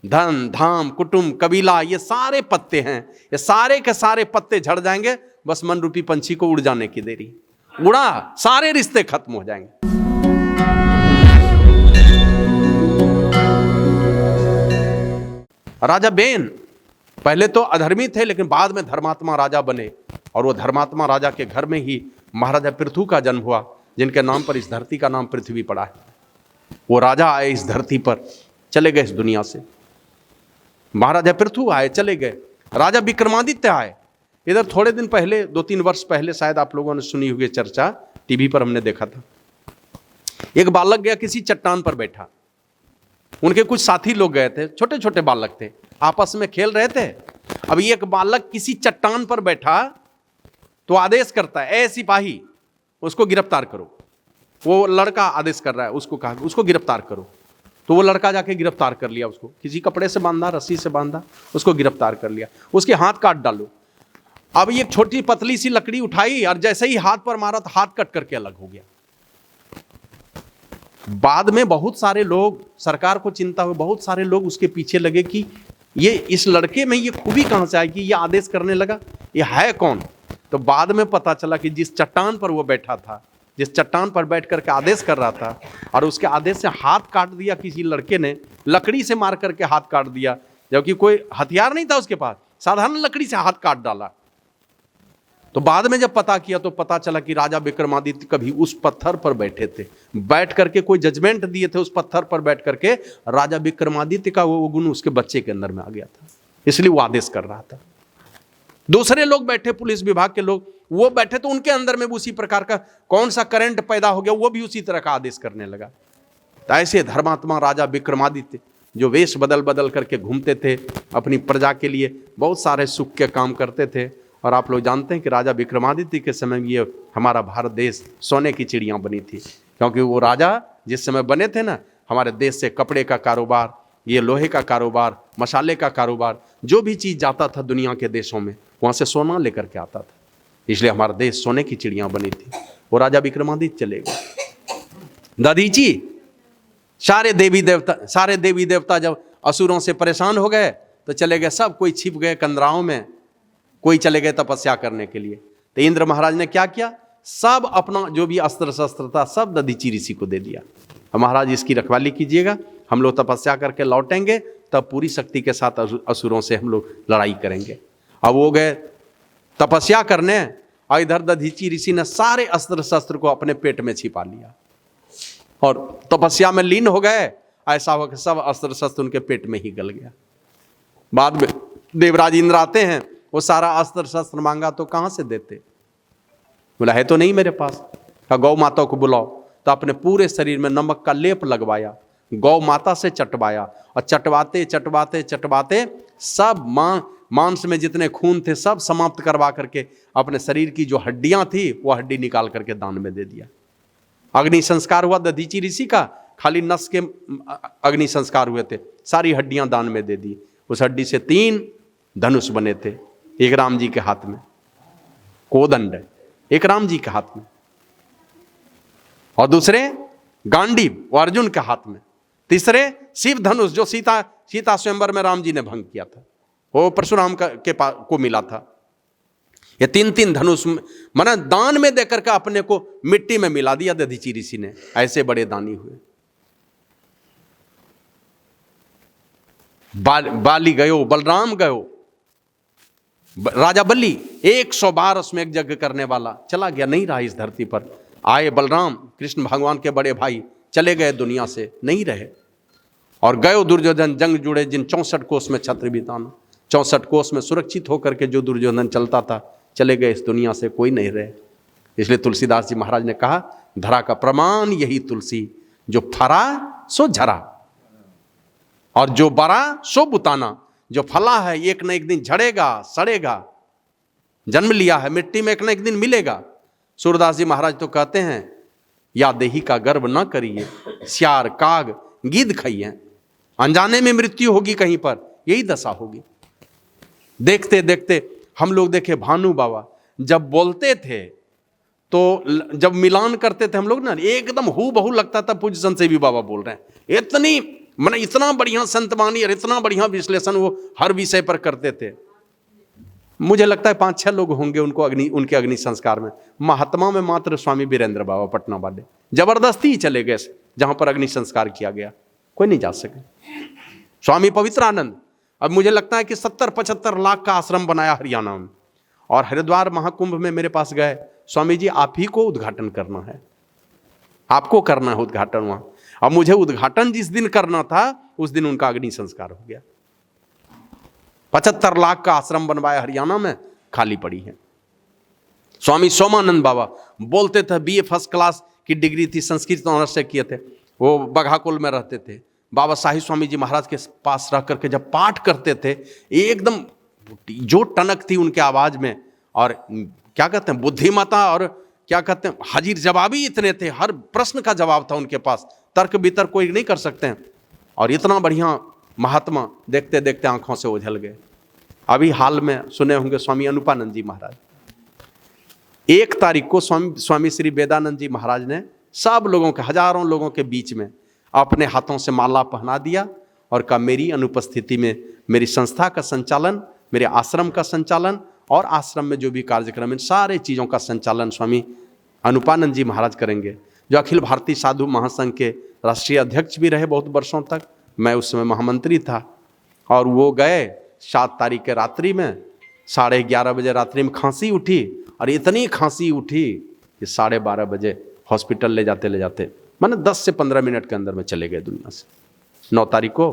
धन धाम कुटुंब कबीला ये सारे पत्ते हैं, ये सारे के सारे पत्ते झड़ जाएंगे, बस मन रूपी पंछी को उड़ जाने की देरी, उड़ा सारे रिश्ते खत्म हो जाएंगे। राजा बेन पहले तो अधर्मी थे, लेकिन बाद में धर्मात्मा राजा बने, और वो धर्मात्मा राजा के घर में ही महाराजा पृथु का जन्म हुआ, जिनके नाम पर इस धरती का नाम पृथ्वी पड़ा है। वो राजा आए इस धरती पर, चले गए इस दुनिया से। महाराजा पृथु आए, चले गए। राजा विक्रमादित्य आए। इधर थोड़े दिन पहले, 2-3 वर्ष पहले शायद आप लोगों ने सुनी होगी चर्चा, टीवी पर हमने देखा था। एक बालक गया, किसी चट्टान पर बैठा, उनके कुछ साथी लोग गए थे, छोटे छोटे बालक थे, आपस में खेल रहे थे। अब एक बालक किसी चट्टान पर बैठा तो आदेश करता है, ए सिपाही उसको गिरफ्तार करो। वो लड़का आदेश कर रहा है, उसको कहा उसको गिरफ्तार करो। तो वो लड़का जाके गिरफ्तार कर लिया, उसको किसी कपड़े से बांधा, रस्सी से बांधा, उसको गिरफ्तार कर लिया। उसके हाथ काट डालो। अब ये छोटी पतली सी लकड़ी उठाई और जैसे ही हाथ पर मारा तो हाथ कट करके अलग हो गया। बाद में बहुत सारे लोग, सरकार को चिंता हुई, बहुत सारे लोग उसके पीछे लगे कि ये इस लड़के में ये खूबी कहां से आई कि ये आदेश करने लगा, ये है कौन। तो बाद में पता चला कि जिस चट्टान पर वो बैठा था, जिस चट्टान पर बैठ करके आदेश कर रहा था, और उसके आदेश से हाथ काट दिया किसी लड़के ने, लकड़ी से मार करके हाथ काट दिया, जबकि कोई हथियार नहीं था उसके पास, साधारण लकड़ी से हाथ काट डाला। तो बाद में जब पता किया तो पता चला कि राजा विक्रमादित्य कभी उस पत्थर पर बैठे थे, बैठ करके कोई जजमेंट दिए थे उस पत्थर पर बैठ करके। राजा विक्रमादित्य का वो गुण उसके बच्चे के अंदर में आ गया था, इसलिए वो आदेश कर रहा था। दूसरे लोग बैठे, पुलिस विभाग के लोग, वो बैठे तो उनके अंदर में भी उसी प्रकार का कौन सा करंट पैदा हो गया, वो भी उसी तरह का आदेश करने लगा। तो ऐसे धर्मात्मा राजा विक्रमादित्य, जो वेश बदल बदल करके घूमते थे, अपनी प्रजा के लिए बहुत सारे सुख के काम करते थे। और आप लोग जानते हैं कि राजा विक्रमादित्य के समय में ये हमारा भारत देश सोने की चिड़िया बनी थी, क्योंकि वो राजा जिस समय बने थे ना, हमारे देश से कपड़े का कारोबार, ये लोहे का कारोबार, मसाले का कारोबार, जो भी चीज़ जाता था दुनिया के देशों में, वहाँ से सोना लेकर के आता था। इसलिए हमारा देश सोने की चिड़िया बनी थी। वो राजा विक्रमादित्य चले गए। दधीची, सारे देवी देवता जब असुरों से परेशान हो गए तो चले गए, सब कोई छिप गए कंदराओं में, कोई चले गए तपस्या करने के लिए। तो इंद्र महाराज ने क्या किया, सब अपना जो भी अस्त्र शस्त्र था सब दधीची ऋषि को दे दिया। महाराज इसकी रखवाली कीजिएगा, हम लोग तपस्या करके लौटेंगे, तब पूरी शक्ति के साथ असुरों से हम लोग लड़ाई करेंगे। अब वो गए तपस्या करने, और इधर दधीची ऋषि ने सारे अस्त्र शस्त्र को अपने पेट में छिपा लिया और तपस्या में लीन हो गए। ऐसा हो कि सब अस्त्र शस्त्र उनके पेट में ही गल गया। बाद में देवराज इंद्र आते हैं, वो सारा अस्त्र शस्त्र मांगा तो कहां से देते, बोला है तो नहीं मेरे पास। गौ माता को बुलाओ, तो अपने पूरे शरीर में नमक का लेप लगवाया, गौ माता से चटवाया, और चटवाते चटवाते चटवाते सब मांस में जितने खून थे सब समाप्त करवा करके अपने शरीर की जो हड्डियां थी वो हड्डी निकाल करके दान में दे दिया। अग्नि संस्कार हुआ दधीची ऋषि का, खाली नस के अग्नि संस्कार हुए थे, सारी हड्डियां दान में दे दी। उस हड्डी से 3 धनुष बने थे, एक राम जी के हाथ में कोदंड, एक राम जी के हाथ में, और दूसरे गांडीव वो अर्जुन के हाथ में, तीसरे शिव धनुष जो सीता स्वयंवर में राम जी ने भंग किया था, वो परशुराम को मिला था। ये 3 धनुष माना दान में देकर के अपने को मिट्टी में मिला दिया दधीची ऋषि ने। ऐसे बड़े दानी हुए। बाली गयो, बलराम गयो, राजा बलि 100 बार उसमें एक यज्ञ करने वाला चला गया, नहीं रहा इस धरती पर। आए बलराम, कृष्ण भगवान के बड़े भाई, चले गए दुनिया से, नहीं रहे। और गयो दुर्योधन, जंग जुड़े जिन 64 कोस में छत्र बिताना, 64 कोस में सुरक्षित होकर के जो दुर्योधन चलता था, चले गए इस दुनिया से, कोई नहीं रहे। इसलिए तुलसीदास जी महाराज ने कहा, धरा का प्रमाण यही तुलसी, जो फरा सो झरा और जो बरा सो बुताना। जो फला है एक न एक दिन झड़ेगा, सड़ेगा, जन्म लिया है मिट्टी में, एक न एक दिन मिलेगा। सूरदास जी महाराज तो कहते हैं, या देही का गर्व न करिए, श्यार काग गिद्ध खाइए, अनजाने में मृत्यु होगी कहीं पर, यही दशा होगी। देखते देखते हम लोग देखे भानु बाबा जब बोलते थे तो जब मिलान करते थे हम लोग ना, एकदम हूबहू लगता था पूज्य संत सेवी बाबा बोल रहे हैं। इतनी मैंने इतना बढ़िया संतवानी और इतना बढ़िया विश्लेषण वो हर विषय पर करते थे। मुझे लगता है 5-6 लोग होंगे उनके अग्नि संस्कार में। महात्मा में मात्र स्वामी वीरेंद्र बाबा पटना वाले जबरदस्ती ही चले गए जहां पर अग्नि संस्कार किया गया, कोई नहीं जा सके। स्वामी पवित्रानंद, अब मुझे लगता है कि 70-75 लाख का आश्रम बनाया हरियाणा में, और हरिद्वार महाकुंभ में मेरे पास गए, स्वामी जी आप ही को उद्घाटन करना है, आपको करना है उद्घाटन वहां। अब मुझे उद्घाटन जिस दिन करना था उस दिन उनका अग्नि संस्कार हो गया। 75 लाख का आश्रम बनवाया हरियाणा में, खाली पड़ी है। स्वामी सोमानंद बाबा बोलते थे, BA फर्स्ट क्लास की डिग्री थी, संस्कृत ऑनर्स से किए थे, वो बघाकुल में रहते थे। बाबा साहिब स्वामी जी महाराज के पास रह करके जब पाठ करते थे, एकदम जो टनक थी उनके आवाज में, और क्या कहते हैं बुद्धिमता, और क्या कहते हैं हाजिर जवाबी इतने थे, हर प्रश्न का जवाब था उनके पास, तर्क वितर्क कोई नहीं कर सकते हैं। और इतना बढ़िया महात्मा देखते देखते आंखों से ओझल गए। अभी हाल में सुने होंगे स्वामी अनुपानंद जी महाराज, 1 तारीख को स्वामी श्री वेदानंद जी महाराज ने सब लोगों के, हजारों लोगों के बीच में अपने हाथों से माला पहना दिया और कहा मेरी अनुपस्थिति में मेरी संस्था का संचालन, मेरे आश्रम का संचालन और आश्रम में जो भी कार्यक्रम है सारे चीज़ों का संचालन स्वामी अनुपानंद जी महाराज करेंगे, जो अखिल भारतीय साधु महासंघ के राष्ट्रीय अध्यक्ष भी रहे बहुत वर्षों तक। मैं उस समय महामंत्री था, और वो गए 7 तारीख के रात्रि में, 11:30 बजे रात्रि में खांसी उठी, और इतनी खांसी उठी कि 12:30 बजे हॉस्पिटल ले जाते मैंने 10 से 15 मिनट के अंदर में चले गए दुनिया से। 9 तारीख को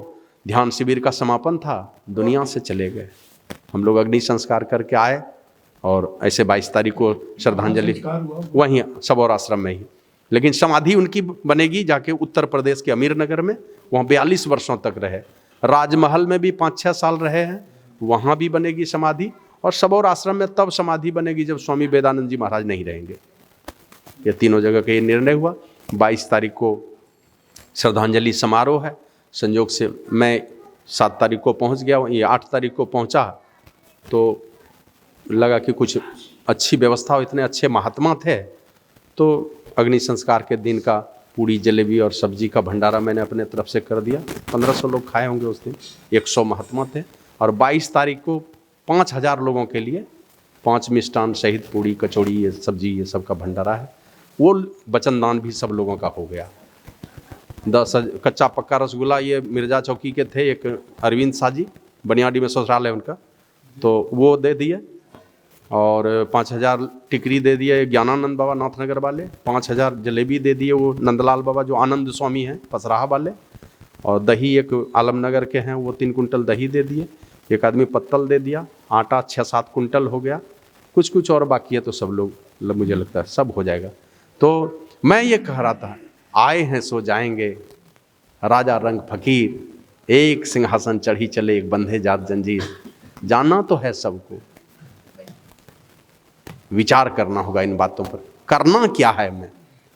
ध्यान शिविर का समापन था, दुनिया से चले गए। हम लोग अग्नि संस्कार करके आए, और ऐसे 22 तारीख को श्रद्धांजलि वहीं सबौर आश्रम में ही, लेकिन समाधि उनकी बनेगी जाके उत्तर प्रदेश के अमीर नगर में, वहाँ 42 वर्षों तक रहे। राजमहल में भी 5-6 साल रहे हैं, वहाँ भी बनेगी समाधि, और सबौर आश्रम में तब समाधि बनेगी जब स्वामी वेदानंद जी महाराज नहीं रहेंगे। ये तीनों जगह का ये निर्णय हुआ। 22 तारीख को श्रद्धांजलि समारोह है। संयोग से मैं 7 तारीख को पहुँच गया, ये 8 तारीख को पहुँचा, तो लगा कि कुछ अच्छी व्यवस्था हो, इतने अच्छे महात्मा थे, तो अग्नि संस्कार के दिन का पूड़ी जलेबी और सब्जी का भंडारा मैंने अपने तरफ से कर दिया। 1500 लोग खाए होंगे उस दिन, 100 महात्मा थे। और 22 तारीख को 5000 लोगों के लिए 5 मिष्टान सहित पूड़ी कचौड़ी ये सब्जी ये सब का भंडारा है। वो वचनदान भी सब लोगों का हो गया। 10 कच्चा पक्का रसगुल्ला ये मिर्जा चौकी के थे, एक अरविंद साजी, बनियाडी में ससुराल है उनका, तो वो दे दिए। और 5000 टिकरी दे दिए ज्ञानानंद बाबा नाथनगर वाले, 5000 जलेबी दे दिए वो नंदलाल बाबा जो आनंद स्वामी हैं पसराहा वाले, और दही एक आलमनगर के हैं वो 3 कुंटल दही दे दिए। एक आदमी पत्तल दे दिया, आटा 6-7 कुंटल हो गया, कुछ और बाकी है, तो सब लोग मुझे लगता है सब हो जाएगा। तो मैं ये कह रहा था, आए हैं सो जाएंगे, राजा रंग फकीर, एक सिंहासन चढ़ी चले एक बंधे जात जंजीर। जानना तो है सबको, विचार करना होगा इन बातों पर, करना क्या है। मैं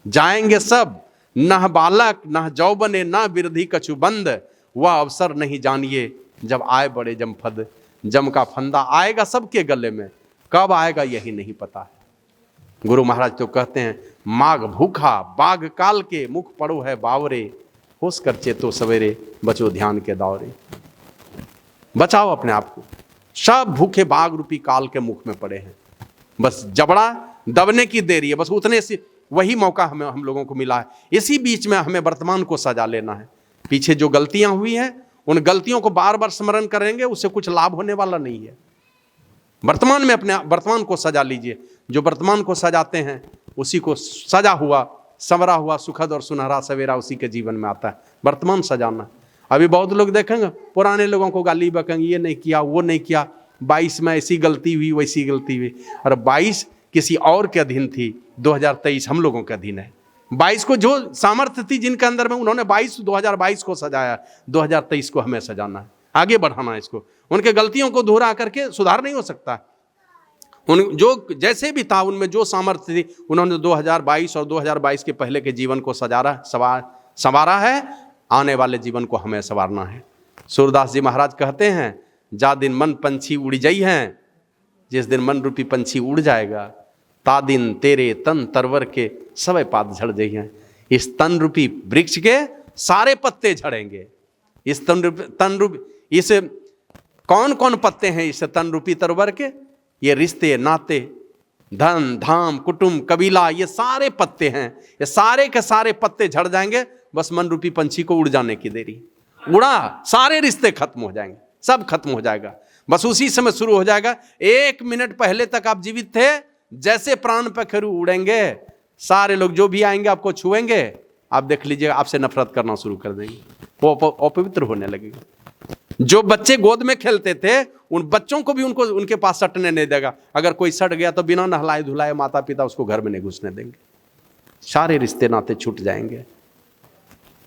जाएंगे सब, न बालक न जौबने न बिरधी कछु बंद, वह अवसर नहीं जानिए जब आए बड़े जमफद। जम का फंदा आएगा सबके गले में, कब आएगा यही नहीं पता है। गुरु महाराज तो कहते हैं, माघ भूखा बाघ काल के, मुख पड़ो है बावरे, होश कर चेतो सवेरे, बचो ध्यान के दौरे। बचाओ अपने आप को, सब भूखे बाघ रूपी काल के मुख में पड़े हैं, बस जबड़ा दबने की देरी है, बस उतने से वही मौका हम लोगों को मिला है। इसी बीच में हमें वर्तमान को सजा लेना है। पीछे जो गलतियां हुई हैं उन गलतियों को बार बार स्मरण करेंगे, उससे कुछ लाभ होने वाला नहीं है। वर्तमान में अपने वर्तमान को सजा लीजिए। जो वर्तमान को सजाते हैं उसी को सजा हुआ संवरा हुआ सुखद और सुनहरा सवेरा उसी के जीवन में आता है। वर्तमान सजाना। अभी बहुत लोग देखेंगे पुराने लोगों को गाली बकेंगे, ये नहीं किया वो नहीं किया, 22 में ऐसी गलती हुई वैसी गलती हुई। और 22 किसी और के अधीन थी, 2023 हम लोगों के अधीन है। 22 को जो सामर्थ्य थी जिनके अंदर में, उन्होंने 2022 को सजाया, 2023 को हमें सजाना है, आगे बढ़ाना है इसको। उनके गलतियों को दोहरा करके सुधार नहीं हो सकता। उन जो जैसे भी था उनमें जो सामर्थ्य थी, उन्होंने 2022 और 2022 के पहले के जीवन को संवारा है। आने वाले जीवन को हमें संवारना है। सूरदास जी महाराज कहते हैं, जा दिन मन पंछी उड़ जाई हैं, जिस दिन मन रूपी पंछी उड़ जाएगा, ता दिन तेरे तन तरवर के सबे पात झड़ जाई हैं। इस तन रूपी वृक्ष के सारे पत्ते झड़ेंगे, इस तन रूपी इस कौन कौन पत्ते हैं इस तन रूपी तरोवर के? ये रिश्ते नाते, धन धाम, कुटुंब, कबीला, ये सारे पत्ते हैं। ये सारे के सारे पत्ते झड़ जाएंगे, बस मन रूपी पंछी को उड़ जाने की देरी। उड़ा, सारे रिश्ते खत्म हो जाएंगे, सब खत्म हो जाएगा। बस उसी समय शुरू हो जाएगा। 1 मिनट पहले तक आप जीवित थे, जैसे प्राण पखेरु उड़ेंगे, सारे लोग जो भी आएंगे आपको छुएंगे, आप देख लीजिए आपसे नफरत करना शुरू कर देंगे, वो अपवित्र होने लगेगा। जो बच्चे गोद में खेलते थे, उन बच्चों को भी उनके पास सटने नहीं देगा। अगर कोई सट गया तो बिना नहलाए धुलाए माता पिता उसको घर में नहीं घुसने देंगे। सारे रिश्ते नाते छूट जाएंगे।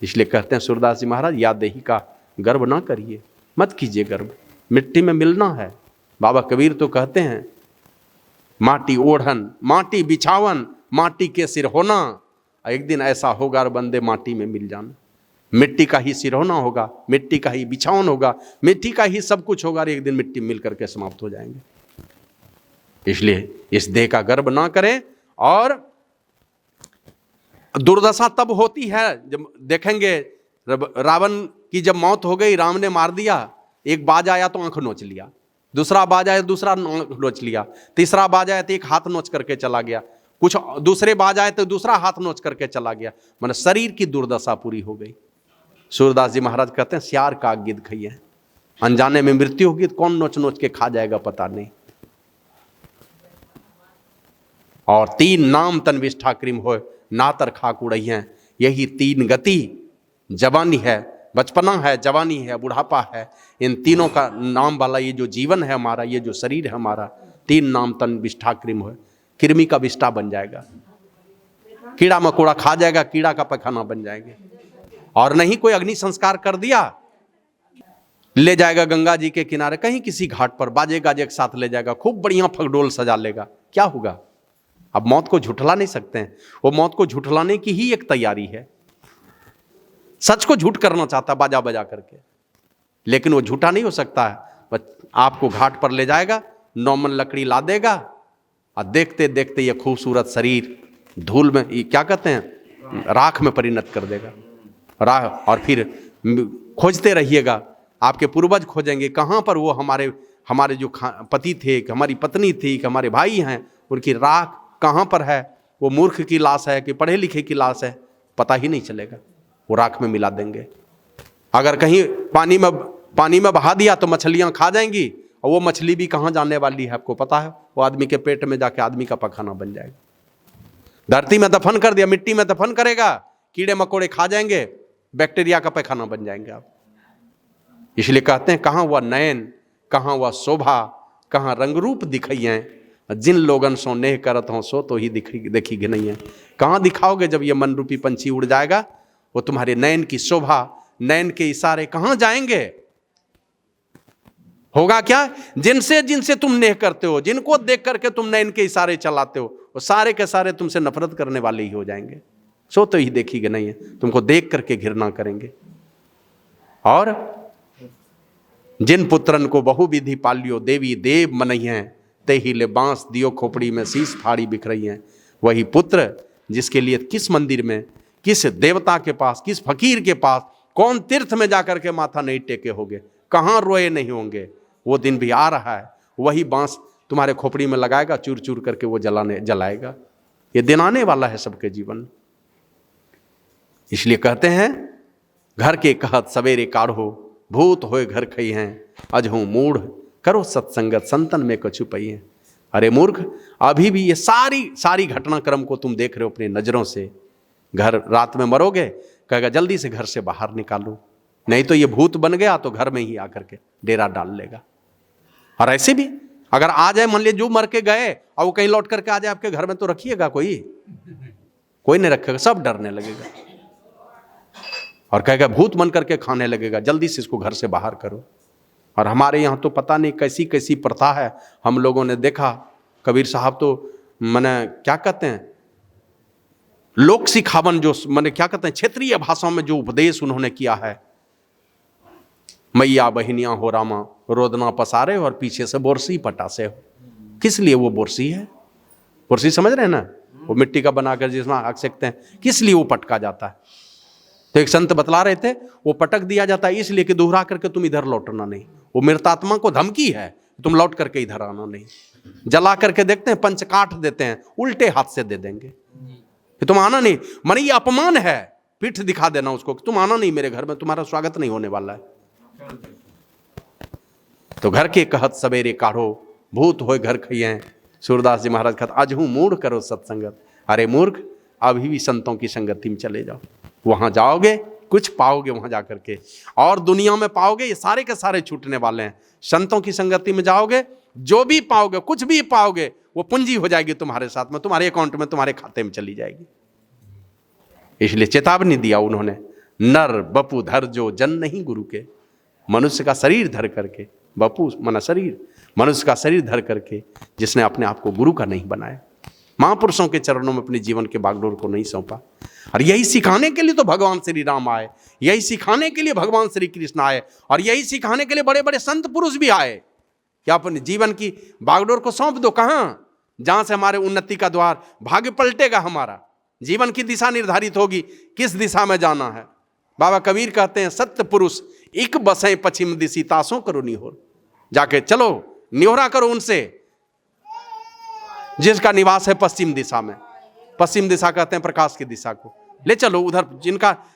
इसलिए कहते हैं सूरदास जी महाराज, या देही का गर्व ना करिए, मत कीजिए गर्व, मिट्टी में मिलना है। बाबा कबीर तो कहते हैं, माटी ओढ़न, माटी बिछावन, माटी के सिर होना, एक दिन ऐसा होगा रे बंदे माटी में मिल जाना। मिट्टी का ही सिर होना होगा, मिट्टी का ही बिछावन होगा, मिट्टी का ही सब कुछ होगा, एक दिन मिट्टी मिल करके समाप्त हो जाएंगे। इसलिए इस देह का गर्व ना करें। और दुर्दशा तब होती है जब देखेंगे रावण की जब मौत हो गई, राम ने मार दिया, एक बाज आया तो आंख नोच लिया, दूसरा बाज आया दूसरा आंख नोच लिया, तीसरा बाज आया तो एक हाथ नोच करके चला गया, कुछ दूसरे बाज आए तो दूसरा हाथ नोच करके चला गया। मतलब शरीर की दुर्दशा पूरी हो गई। सूरदास जी महाराज कहते हैं, सियार का गिद्ध खाइए, अनजाने में मृत्यु होगी तो कौन नोच नोच के खा जाएगा पता नहीं। और 3 नाम तन विष्ठा कृम हो, नातर खाक उड़ई हैं। यही 3 गति, जवानी है, बचपना है, जवानी है, बुढ़ापा है, इन तीनों का नाम वाला ये जो जीवन है हमारा, ये जो शरीर है हमारा, 3 नाम तन विष्ठा कृम हो, कृमि का विष्ठा बन जाएगा, कीड़ा मकोड़ा खा जाएगा, कीड़ा का पैखाना बन जाएंगे। और नहीं कोई अग्नि संस्कार कर दिया, ले जाएगा गंगा जी के किनारे, कहीं किसी घाट पर बाजे गाजे के साथ ले जाएगा, खूब बढ़िया फगडोल सजा लेगा, क्या होगा? अब मौत को झुठला नहीं सकते हैं, वो मौत को झुठलाने की ही एक तैयारी है। सच को झूठ करना चाहता बाजा बजा करके, लेकिन वो झूठा नहीं हो सकता है। बस आपको घाट पर ले जाएगा, नॉर्मल लकड़ी ला देगा, और देखते देखते ये खूबसूरत शरीर धूल में, क्या कहते हैं, राख में परिणत कर देगा। राख, और फिर खोजते रहिएगा, आपके पूर्वज खोजेंगे कहाँ पर वो हमारे जो पति थे, हमारी पत्नी थी, हमारे भाई हैं, उनकी राख कहाँ पर है। वो मूर्ख की लाश है कि पढ़े लिखे की लाश है, पता ही नहीं चलेगा, वो राख में मिला देंगे। अगर कहीं पानी में बहा दिया तो मछलियां खा जाएंगी, और वो मछली भी कहाँ जाने वाली है आपको पता है? वो आदमी के पेट में जाके आदमी का पखाना बन जाएगा। धरती में दफन कर दिया, मिट्टी में दफन करेगा, कीड़े मकोड़े खा जाएंगे, बैक्टीरिया का पैखाना बन जाएंगे आप। इसलिए कहते हैं, कहाँ वह नयन, कहाँ वह शोभा, कहाँ रंग रूप दिखाइए, जिन लोगन सो नेह करत हो सो तो ही देखी नहीं है। कहाँ दिखाओगे जब ये मन रूपी पंछी उड़ जाएगा? वो तुम्हारे नयन की शोभा, नयन के इशारे कहाँ जाएंगे? होगा क्या? जिनसे जिनसे तुम नेह करते हो, जिनको देख करके तुम नयन के इशारे चलाते हो, वो सारे के सारे तुमसे नफरत करने वाले ही हो जाएंगे, सो तो ही देखी नहीं है, तुमको देख करके घृणा करेंगे। और जिन पुत्रन को बहु विधि पालियो, देवी देव मनई हैं, ते ही ले बांस दियो खोपड़ी में शीश फाड़ी बिखरई हैं। वही पुत्र जिसके लिए किस मंदिर में, किस देवता के पास, किस फकीर के पास, कौन तीर्थ में जाकर के माथा नहीं टेके होगे, कहाँ रोए नहीं होंगे, वो दिन भी आ रहा है। वही बांस तुम्हारे खोपड़ी में लगाएगा, चूर चूर करके वो जलाएगा। ये दिन आने वाला है सबके जीवन। इसलिए कहते हैं, घर के कहत सवेरे काढ़ो, भूत होए घर खई हैं, अजहू मूढ़ करो सत्संगत, संतन में कछु पई हैं। अरे मूर्ख, अभी भी ये सारी घटनाक्रम को तुम देख रहे हो अपनी नजरों से। घर रात में मरोगे, कहेगा जल्दी से घर से बाहर निकालो, नहीं तो ये भूत बन गया तो घर में ही आकर के डेरा डाल लेगा। और ऐसे भी अगर आ जाए, मान लीजिए जो मर के गए और वो कहीं लौट करके आ जाए आपके घर में, तो रखिएगा? कोई नहीं रखेगा, सब डरने लगेगा और कहेगा भूत बन करके खाने लगेगा, जल्दी से इसको घर से बाहर करो। और हमारे यहाँ तो पता नहीं कैसी कैसी प्रथा है, हम लोगों ने देखा। कबीर साहब तो मैंने क्या कहते हैं, लोक सिखावन, जो मैंने क्या कहते हैं, क्षेत्रीय भाषा में जो उपदेश उन्होंने किया है, मैया बहिनियां हो रामा, रोदना पसारे और पीछे से बोरसी पटासे हो। किस लिए वो बोरसी है? बोरसी समझ रहे हैं ना, वो मिट्टी का बनाकर जिसमें आग सेकते हैं, किस लिए वो पटका जाता है? तो एक संत बतला रहे थे, वो पटक दिया जाता है इसलिए कि दोहरा करके तुम इधर लौटना नहीं। वो मृतात्मा को धमकी है, तुम लौट करके इधर आना नहीं। जला करके देखते हैं, पंच काट देते हैं, उल्टे हाथ से दे देंगे कि तुम आना नहीं। माने ये अपमान है, पीठ दिखा देना उसको कि तुम आना नहीं मेरे घर में, तुम्हारा स्वागत नहीं होने वाला है। तो घर के कहत सवेरे काढ़ो, भूत होए घर खइए। सूरदास जी महाराज कहते अजहू मूढ़ करो सत्संगत। अरे मूर्ख, अभी भी संतों की संगति में चले जाओ, वहां जाओगे कुछ पाओगे वहां जाकर के, और दुनिया में पाओगे ये सारे के सारे छूटने वाले हैं। संतों की संगति में जाओगे, जो भी पाओगे, कुछ भी पाओगे, वो पूंजी हो जाएगी तुम्हारे साथ में, तुम्हारे अकाउंट में, तुम्हारे खाते में चली जाएगी। इसलिए चेतावनी दिया उन्होंने, नर बपू धर जो जन नहीं गुरु के। मनुष्य का शरीर धर करके, बपू माना शरीर, मनुष्य का शरीर धर करके जिसने अपने आप को गुरु का नहीं बनाया, महापुरुषों के चरणों में अपने जीवन के बागडोर को नहीं सौंपा। और यही सिखाने के लिए तो भगवान श्री राम आए, यही सिखाने के लिए भगवान श्री कृष्ण आए, और यही सिखाने के लिए बड़े बड़े संत पुरुष भी आए कि अपने जीवन की बागडोर को सौंप दो। कहाँ? जहां से हमारे उन्नति का द्वार, भाग्य पलटेगा, हमारा जीवन की दिशा निर्धारित होगी, किस दिशा में जाना है। बाबा कबीर कहते हैं, सत्य पुरुष एक बसें पश्चिम दिशी, तासों करो निहोर। जाके चलो निहोरा करो उनसे जिसका निवास है पश्चिम दिशा में। पश्चिम दिशा कहते हैं प्रकाश की दिशा को, ले चलो उधर,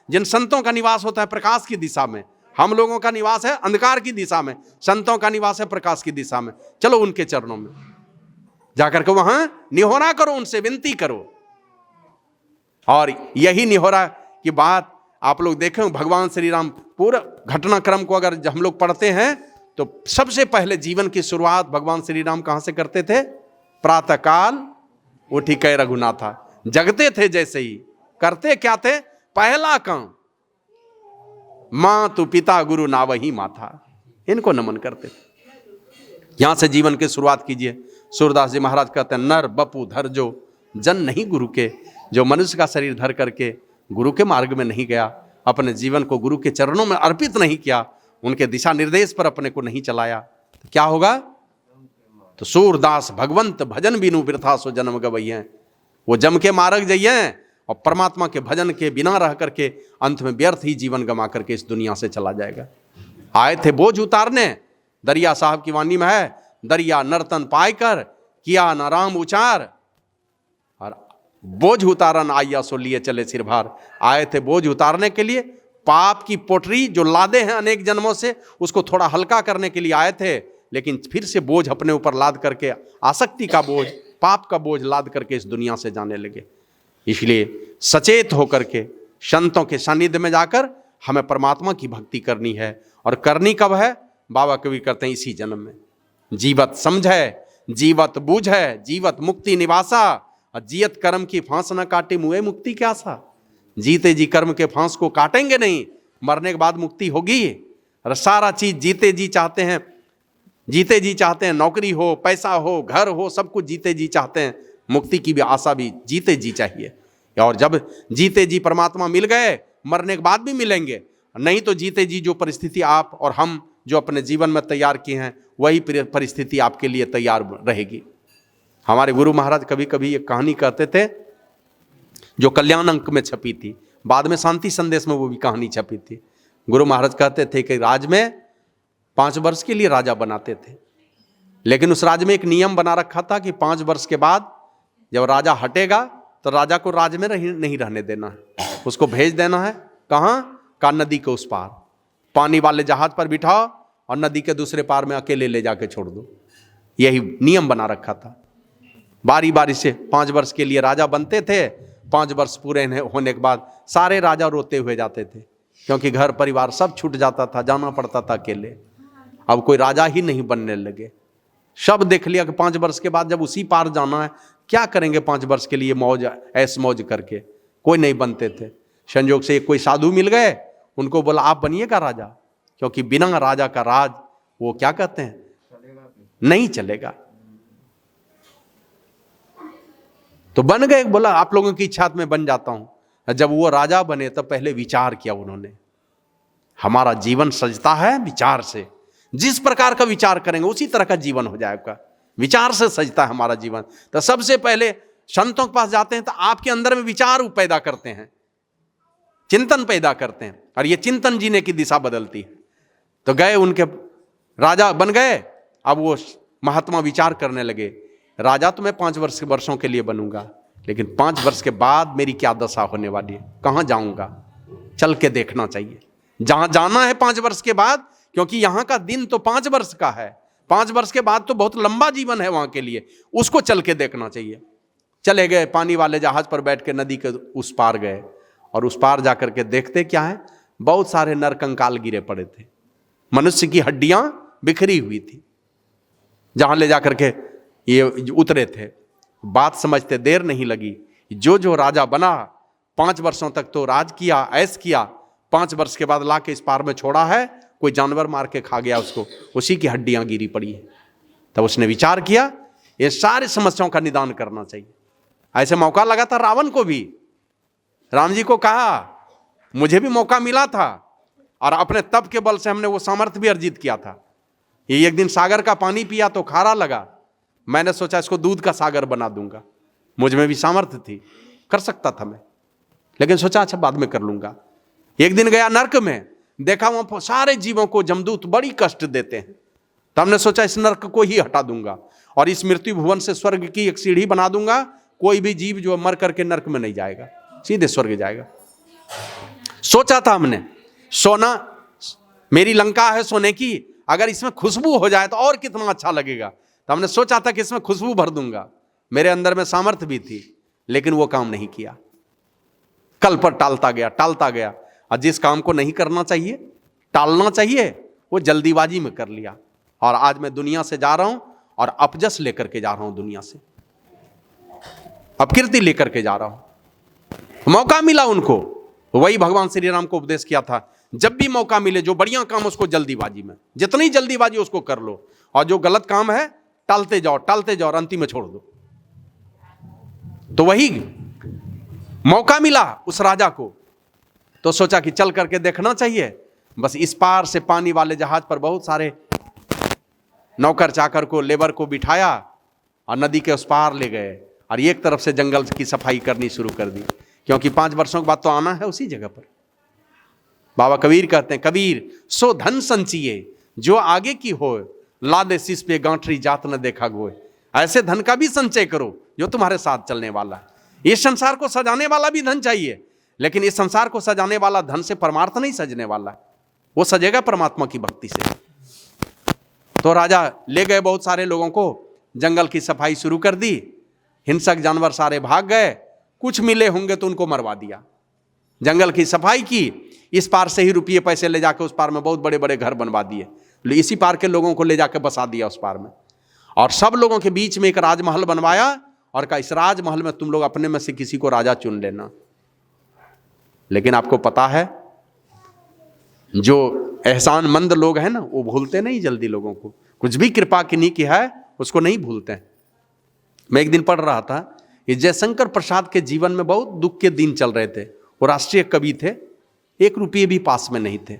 जिन संतों का निवास होता है प्रकाश की दिशा में। हम लोगों का निवास है अंधकार की दिशा में, संतों का निवास है प्रकाश की दिशा में। चलो उनके चरणों में जाकर के वहां निहोरा करो, उनसे विनती करो। और यही निहोरा की बात आप लोग देखें, भगवान श्री राम पूरा घटनाक्रम को अगर हम लोग पढ़ते हैं तो सबसे पहले जीवन की शुरुआत भगवान श्री राम कहां से करते थे? प्रातः काल उठी कै रघुनाथा। जगते थे जैसे ही, करते क्या थे? पहला काम मां तू पिता गुरु ना वही माथा, इनको नमन करते थे। यहां से जीवन की शुरुआत कीजिए। सूरदास जी महाराज कहते हैं, नर बपू धर जो जन नहीं गुरु के। जो मनुष्य का शरीर धर करके गुरु के मार्ग में नहीं गया, अपने जीवन को गुरु के चरणों में अर्पित नहीं किया, उनके दिशा निर्देश पर अपने को नहीं चलाया, तो क्या होगा? तो सूरदास भगवंत भजन बिनु वृथा सो जन्म गवैये। वो जम के मार्ग जाइए और परमात्मा के भजन के बिना रह करके अंत में व्यर्थ ही जीवन गंवा करके इस दुनिया से चला जाएगा। आए थे बोझ उतारने, दरिया साहब की वाणी में है, दरिया नर्तन पायकर किया न राम उचार, और बोझ उतारन आया सो लिए चले सिर भार। आए थे बोझ उतारने के लिए, पाप की पोटरी जो लादे हैं अनेक जन्मों से, उसको थोड़ा हल्का करने के लिए आए थे, लेकिन फिर से बोझ अपने ऊपर लाद करके, आसक्ति का बोझ, पाप का बोझ लाद करके इस दुनिया से जाने लगे। इसलिए सचेत होकर के संतों के सानिध्य में जाकर हमें परमात्मा की भक्ति करनी है। और करनी कब है? बाबा कबीर करते हैं इसी जन्म में। जीवत समझे, जीवत बूझे, जीवत मुक्ति निवासा, और जियत कर्म की फांस न काटे मुए मुक्ति क्या सा। जीते जी कर्म के फांस को काटेंगे नहीं, मरने के बाद मुक्ति होगी। और सारा चीज जीते जी चाहते हैं, जीते जी चाहते हैं, नौकरी हो, पैसा हो, घर हो, सब कुछ जीते जी चाहते हैं। मुक्ति की भी आशा भी जीते जी चाहिए। और जब जीते जी परमात्मा मिल गए, मरने के बाद भी मिलेंगे। नहीं तो जीते जी जो परिस्थिति आप और हम जो अपने जीवन में तैयार किए हैं, वही परिस्थिति आपके लिए तैयार रहेगी। हमारे गुरु महाराज कभी कभी एक कहानी कहते थे जो कल्याण अंक में छपी थी, बाद में शांति संदेश में वो भी कहानी छपी थी। गुरु महाराज कहते थे कि राज में 5 वर्ष के लिए राजा बनाते थे, लेकिन उस राज में एक नियम बना रखा था कि 5 वर्ष के बाद जब राजा हटेगा तो राजा को राज में नहीं रहने देना है, उसको भेज देना है। कहाँ? का नदी के उस पार, पानी वाले जहाज पर बिठाओ और नदी के दूसरे पार में अकेले ले जाके छोड़ दो। यही नियम बना रखा था। बारी बारी से 5 वर्ष के लिए राजा बनते थे। 5 वर्ष पूरे होने के बाद सारे राजा रोते हुए जाते थे, क्योंकि घर परिवार सब छूट जाता था, जाना पड़ता था अकेले। अब कोई राजा ही नहीं बनने लगे। सब देख लिया कि 5 वर्ष के बाद जब उसी पार जाना है, क्या करेंगे 5 वर्ष के लिए मौज ऐस मौज करके। कोई नहीं बनते थे। संयोग से कोई साधु मिल गए, उनको बोला आप बनिएगा राजा, क्योंकि बिना राजा का राज वो क्या कहते हैं, नहीं चलेगा। तो बन गए। बोला आप लोगों की इच्छा में बन जाता हूं। जब वो राजा बने तब पहले विचार किया उन्होंने, हमारा जीवन सजता है विचार से। जिस प्रकार का विचार करेंगे उसी तरह का जीवन हो जाएगा। विचार से सजता है हमारा जीवन। तो सबसे पहले संतों के पास जाते हैं तो आपके अंदर में विचार पैदा करते हैं। चिंतन पैदा करते हैं, और ये चिंतन जीने की दिशा बदलती है। तो गए, उनके राजा बन गए। अब वो महात्मा विचार करने लगे, राजा तो मैं 5 वर्षों के लिए बनूंगा, लेकिन 5 वर्ष के बाद मेरी क्या दशा होने वाली है, कहाँ जाऊंगा, चल के देखना चाहिए। जहां जाना है 5 वर्ष के बाद, क्योंकि यहां का दिन तो 5 वर्ष का है, 5 वर्ष के बाद तो बहुत लंबा जीवन है वहां के लिए, उसको चल के देखना चाहिए। चले गए, पानी वाले जहाज पर बैठ के नदी के उस पार गए, और उस पार जाकर के देखते क्या है, बहुत सारे नरकंकाल गिरे पड़े थे, मनुष्य की हड्डियां बिखरी हुई थी, जहां ले जाकर के ये उतरे थे। बात समझते देर नहीं लगी, जो जो राजा बना 5 वर्षों तक तो राज किया, ऐश किया, 5 वर्ष के बाद ला के इस पार में छोड़ा है, कोई जानवर मार के खा गया उसको, उसी की हड्डियां गिरी पड़ी है। तब उसने विचार किया, ये सारी समस्याओं का निदान करना चाहिए। ऐसे मौका लगा था रावण को भी, राम जी को कहा, मुझे भी मौका मिला था, और अपने तप के बल से हमने वो सामर्थ्य भी अर्जित किया था। ये एक दिन सागर का पानी पिया तो खारा लगा, मैंने सोचा इसको दूध का सागर बना दूंगा, मुझ में भी सामर्थ्य थी, कर सकता था मैं, लेकिन सोचा अच्छा बाद में कर लूंगा। एक दिन गया नर्क में, देखा वहां सारे जीवों को जमदूत बड़ी कष्ट देते हैं, तो हमने सोचा इस नर्क को ही हटा दूंगा, और इस मृत्यु भुवन से स्वर्ग की एक सीढ़ी बना दूंगा, कोई भी जीव जो मर करके नर्क में नहीं जाएगा, सीधे स्वर्ग जाएगा। सोचा था हमने, सोना मेरी लंका है सोने की, अगर इसमें खुशबू हो जाए तो और कितना अच्छा लगेगा। तो हमने सोचा था कि इसमें खुशबू भर दूंगा, मेरे अंदर में सामर्थ्य भी थी, लेकिन वो काम नहीं किया। कल पर टालता गया, और जिस काम को नहीं करना चाहिए, टालना चाहिए, वो जल्दीबाजी में कर लिया, और आज मैं दुनिया से जा रहा हूं और अपजस लेकर के जा रहा हूं, दुनिया से अपकीर्ति लेकर के जा रहा हूं। मौका मिला उनको, वही भगवान श्री राम को उपदेश किया था, जब भी मौका मिले जो बढ़िया काम उसको जल्दीबाजी में, जितनी जल्दीबाजी उसको कर लो, और जो गलत काम है टालते जाओ और अंतिम में छोड़ दो। तो वही मौका मिला उस राजा को, तो सोचा कि चल करके देखना चाहिए। बस इस पार से पानी वाले जहाज पर बहुत सारे नौकर चाकर को, लेबर को बिठाया, और नदी के उस पार ले गए, और एक तरफ से जंगल की सफाई करनी शुरू कर दी, क्योंकि 5 वर्षों के बाद तो आना है उसी जगह पर। बाबा कबीर कहते हैं, कबीर सो धन संचिए जो आगे की हो, लादे शीश पे गांठरी जात न देखा गोए। ऐसे धन का भी संचय करो जो तुम्हारे साथ चलने वाला है। इस संसार को सजाने वाला भी धन चाहिए, लेकिन इस संसार को सजाने वाला धन से परमार्थ नहीं सजने वाला, वो सजेगा परमात्मा की भक्ति से। तो राजा ले गए बहुत सारे लोगों को, जंगल की सफाई शुरू कर दी, हिंसक जानवर सारे भाग गए, कुछ मिले होंगे तो उनको मरवा दिया। जंगल की सफाई की, इस पार से ही रुपये पैसे ले जाकर उस पार में बहुत बड़े बड़े घर बनवा दिए, इसी पार के लोगों को ले जाकर बसा दिया उस पार में, और सब लोगों के बीच में एक राजमहल बनवाया, और कहा इस राजमहल में तुम लोग अपने में से किसी को राजा चुन लेना। लेकिन आपको पता है, जो एहसानमंद लोग हैं ना, वो भूलते नहीं जल्दी लोगों को, कुछ भी कृपा की की है उसको नहीं भूलते हैं। मैं एक दिन पढ़ रहा था कि जयशंकर प्रसाद के जीवन में बहुत दुख के दिन चल रहे थे, वो राष्ट्रीय कवि थे, 1 रुपये भी पास में नहीं थे।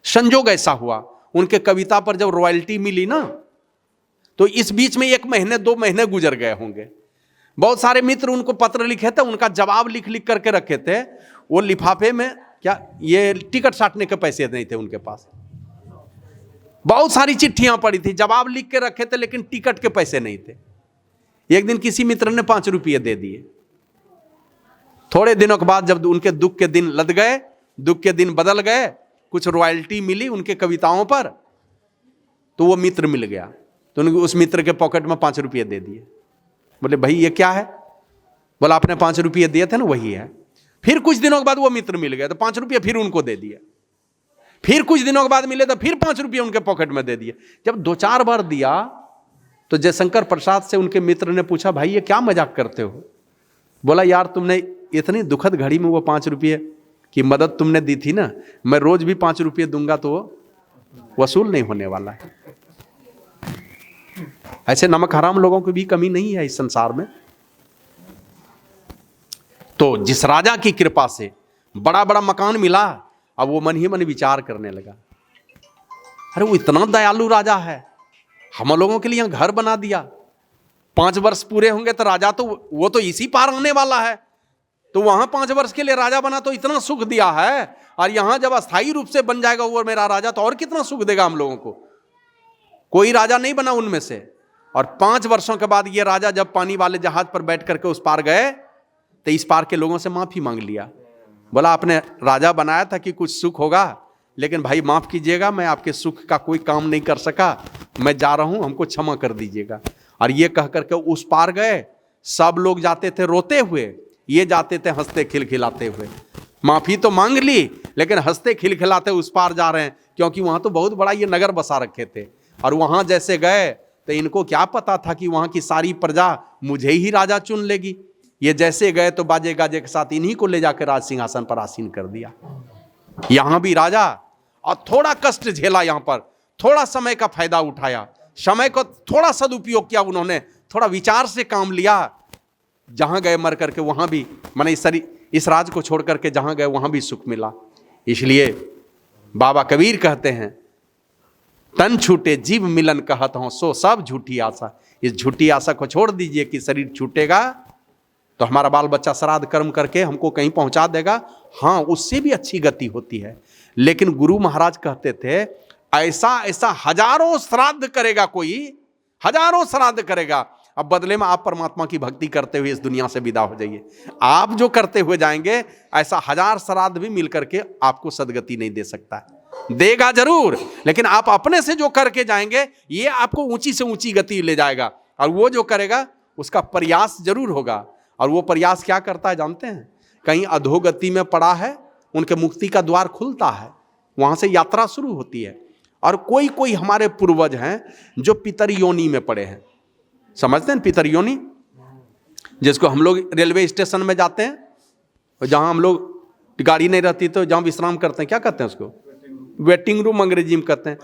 संजोग ऐसा हुआ, उनके कविता पर जब रॉयल्टी मिली ना, तो इस बीच में 1 महीने 2 महीने गुजर गए होंगे। बहुत सारे मित्र उनको पत्र लिखे थे, उनका जवाब लिख लिख करके रखे थे, वो लिफाफे में क्या, ये टिकट साटने के पैसे नहीं थे उनके पास, बहुत सारी चिट्ठियां पड़ी थी, जवाब लिख के रखे थे, लेकिन टिकट के पैसे नहीं थे। एक दिन किसी मित्र ने 5 रुपये दे दिए। थोड़े दिनों के बाद जब उनके दुख के दिन लद गए, दुख के दिन बदल गए, कुछ रॉयल्टी मिली उनके कविताओं पर, तो वो मित्र मिल गया, तो उस मित्र के पॉकेट में 5 रुपये दे दिए। बोले भाई ये क्या है? बोला आपने 5 रुपये दिए थे ना, वही है। फिर कुछ दिनों के बाद वो मित्र मिल गए, तो 5 रुपये फिर उनको दे दिए। फिर कुछ दिनों के बाद मिले तो फिर 5 रुपये उनके पॉकेट में दे दिए। जब 2-4 बार दिया तो जयशंकर प्रसाद से उनके मित्र ने पूछा, भाई ये क्या मजाक करते हो? बोला यार तुमने इतनी दुखद घड़ी में वो 5 रुपये की मदद तुमने दी थी ना, मैं रोज भी 5 रुपये दूंगा तो वो वसूल नहीं होने वाला है। ऐसे नमक हराम लोगों की भी कमी नहीं है इस संसार में। तो जिस राजा की कृपा से बड़ा बड़ा मकान मिला, अब वो मन ही मन विचार करने लगा, अरे वो इतना दयालु राजा है, हम लोगों के लिए यहाँ घर बना दिया, 5 वर्ष पूरे होंगे तो राजा तो वो तो इसी पार आने वाला है, तो वहां 5 वर्ष के लिए राजा बना तो इतना सुख दिया है, और यहां जब अस्थायी रूप से बन जाएगा वो मेरा राजा तो और कितना सुख देगा हम लोगों को। कोई राजा नहीं बना उनमें से। और 5 वर्षों के बाद ये राजा जब पानी वाले जहाज पर बैठ करके उस पार गए तो इस पार के लोगों से माफी मांग लिया। बोला आपने राजा बनाया था कि कुछ सुख होगा, लेकिन भाई माफ कीजिएगा, मैं आपके सुख का कोई काम नहीं कर सका, मैं जा रहा हूं, हमको क्षमा कर दीजिएगा। और ये कह करके उस पार गए। सब लोग जाते थे रोते हुए, ये जाते थे हंसते खिलखिलाते हुए। माफी तो मांग ली लेकिन हंसते खिलखिलाते उस पार जा रहे हैं, क्योंकि वहां तो बहुत बड़ा ये नगर बसा रखे थे। और वहां जैसे गए तो इनको क्या पता था कि वहां की सारी प्रजा मुझे ही राजा चुन लेगी। ये जैसे गए तो बाजे गाजे के साथ इन्हीं को ले जाकर राज सिंहासन पर आसीन कर दिया। यहां भी राजा, और थोड़ा कष्ट झेला, यहां पर थोड़ा समय का फायदा उठाया, समय को थोड़ा सदुपयोग किया उन्होंने, थोड़ा विचार से काम लिया। जहां गए मर करके वहां भी, माने इस राज को छोड़ करके जहां गए वहां भी सुख मिला। इसलिए बाबा कबीर कहते हैं, तन छूटे जीव मिलन कहत हूं, सो सब झूठी आशा। इस झूठी आशा को छोड़ दीजिए कि शरीर छूटेगा तो हमारा बाल बच्चा श्राद्ध कर्म करके हमको कहीं पहुंचा देगा। हाँ, उससे भी अच्छी गति होती है। लेकिन गुरु महाराज कहते थे, ऐसा ऐसा हजारों श्राद्ध करेगा कोई, हजारों श्राद्ध करेगा, अब बदले में आप परमात्मा की भक्ति करते हुए इस दुनिया से विदा हो जाइए। आप जो करते हुए जाएंगे, ऐसा 1000 श्राद्ध भी मिलकर के आपको सदगति नहीं दे सकता है। देगा जरूर, लेकिन आप अपने से जो करके जाएंगे ये आपको ऊंची से ऊंची गति ले जाएगा। और वो जो करेगा उसका प्रयास जरूर होगा। और वो प्रयास क्या करता है जानते हैं? कहीं अधोगति में पड़ा है, उनके मुक्ति का द्वार खुलता है, वहां से यात्रा शुरू होती है। और कोई कोई हमारे पूर्वज हैं जो पितर योनि में पड़े हैं, समझते हैं पितर योनि, जिसको हम लोग रेलवे स्टेशन में जाते हैं, जहां हम लोग गाड़ी नहीं रहती तो जहां विश्राम करते हैं, क्या कहते हैं उसको? वेटिंग रूम अंग्रेजी में कहते हैं।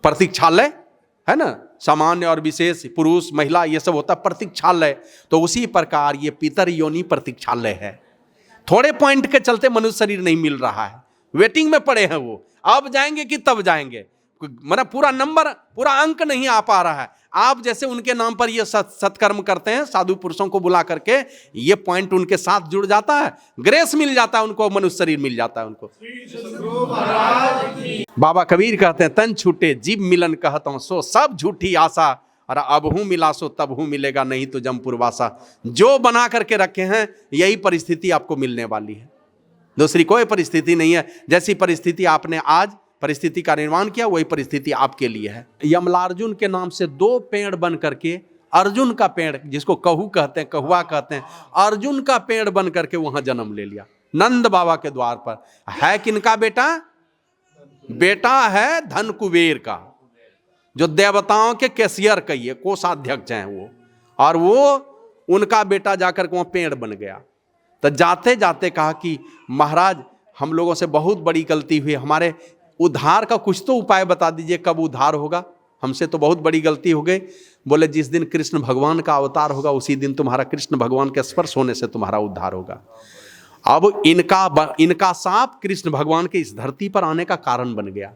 प्रतीक्षालय है ना, सामान्य और विशेष, पुरुष महिला ये सब होता है प्रतीक्षालय। तो उसी प्रकार ये पितर योनि प्रतीक्षालय है। थोड़े पॉइंट के चलते मनुष्य शरीर नहीं मिल रहा है, वेटिंग में पड़े हैं वो, अब जाएंगे कि तब जाएंगे, मतलब पूरा नंबर, पूरा अंक नहीं आ पा रहा है। आप जैसे उनके नाम पर ये सत्कर्म करते हैं, साधु पुरुषों को बुला करके, ये पॉइंट उनके साथ जुड़ जाता है, ग्रेस मिल जाता है उनको, मनुष्य शरीर मिल जाता है उनको। बाबा कबीर कहते हैं, तन छूटे जीव मिलन कहता हूं, सो सब झूठी आशा, और अब हूं मिला सो तब हूं मिलेगा, नहीं तो जमपुर वासा। जो बना करके रखे हैं यही परिस्थिति आपको मिलने वाली है, दूसरी कोई परिस्थिति नहीं है। जैसी परिस्थिति आपने आज परिस्थिति का निर्माण किया, वही परिस्थिति आपके लिए है। यमलार्जुन के नाम से 2 पेड़ बन करके, अर्जुन का पेड़ जिसको कहू कहते हैं, कहुआ कहते हैं, अर्जुन का पेड़ बन करके वहां जन्म ले लिया नंद बाबा के द्वार पर। है किनका बेटा? बेटा है धन कुबेर का, जो देवताओं के कैशियर कहिए, कोषाध्यक्ष हैं वो, और वो उनका बेटा जाकर के वहां पेड़ बन गया। तो जाते जाते कहा कि महाराज हम लोगों से बहुत बड़ी गलती हुई, हमारे उद्धार का कुछ तो उपाय बता दीजिए, कब उद्धार होगा, हमसे तो बहुत बड़ी गलती हो गई। बोले जिस दिन कृष्ण भगवान का अवतार होगा उसी दिन तुम्हारा कृष्ण भगवान के स्पर्श होने से तुम्हारा उद्धार होगा। अब इनका साप कृष्ण भगवान के इस धरती पर आने का कारण बन गया।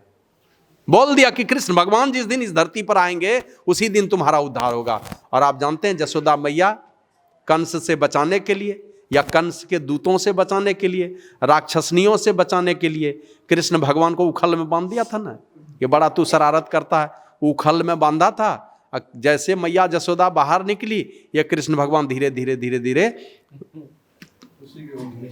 बोल दिया कि कृष्ण भगवान जिस दिन इस धरती पर आएंगे उसी दिन तुम्हारा उद्धार होगा। और आप जानते हैं जसोदा मैया कंस से बचाने के लिए, या कंस के दूतों से बचाने के लिए, राक्षसनियों से बचाने के लिए कृष्ण भगवान को उखल में बांध दिया था ना, कि बड़ा तू शरारत करता है, उखल में बांधा था। जैसे मैया जसोदा बाहर निकली, ये कृष्ण भगवान धीरे धीरे धीरे धीरे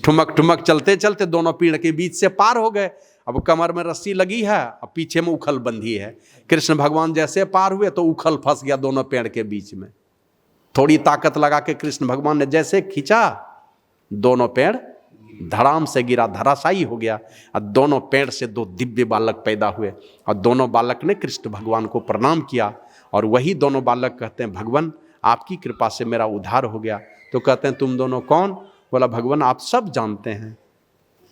ठुमक ठुमक चलते चलते दोनों पीढ़ के बीच से पार हो गए। अब कमर में रस्सी लगी है, अब पीछे में उखल बंधी है। कृष्ण भगवान जैसे पार हुए तो उखल फंस गया दोनों पेड़ के बीच में। थोड़ी ताकत लगा के कृष्ण भगवान ने जैसे खींचा, दोनों पेड़ धड़ाम से गिरा, धराशायी हो गया। और दोनों पेड़ से 2 दिव्य बालक पैदा हुए, और दोनों बालक ने कृष्ण भगवान को प्रणाम किया। और वही दोनों बालक कहते हैं, भगवान आपकी कृपा से मेरा उद्धार हो गया। तो कहते हैं तुम दोनों कौन? बोला भगवान आप सब जानते हैं,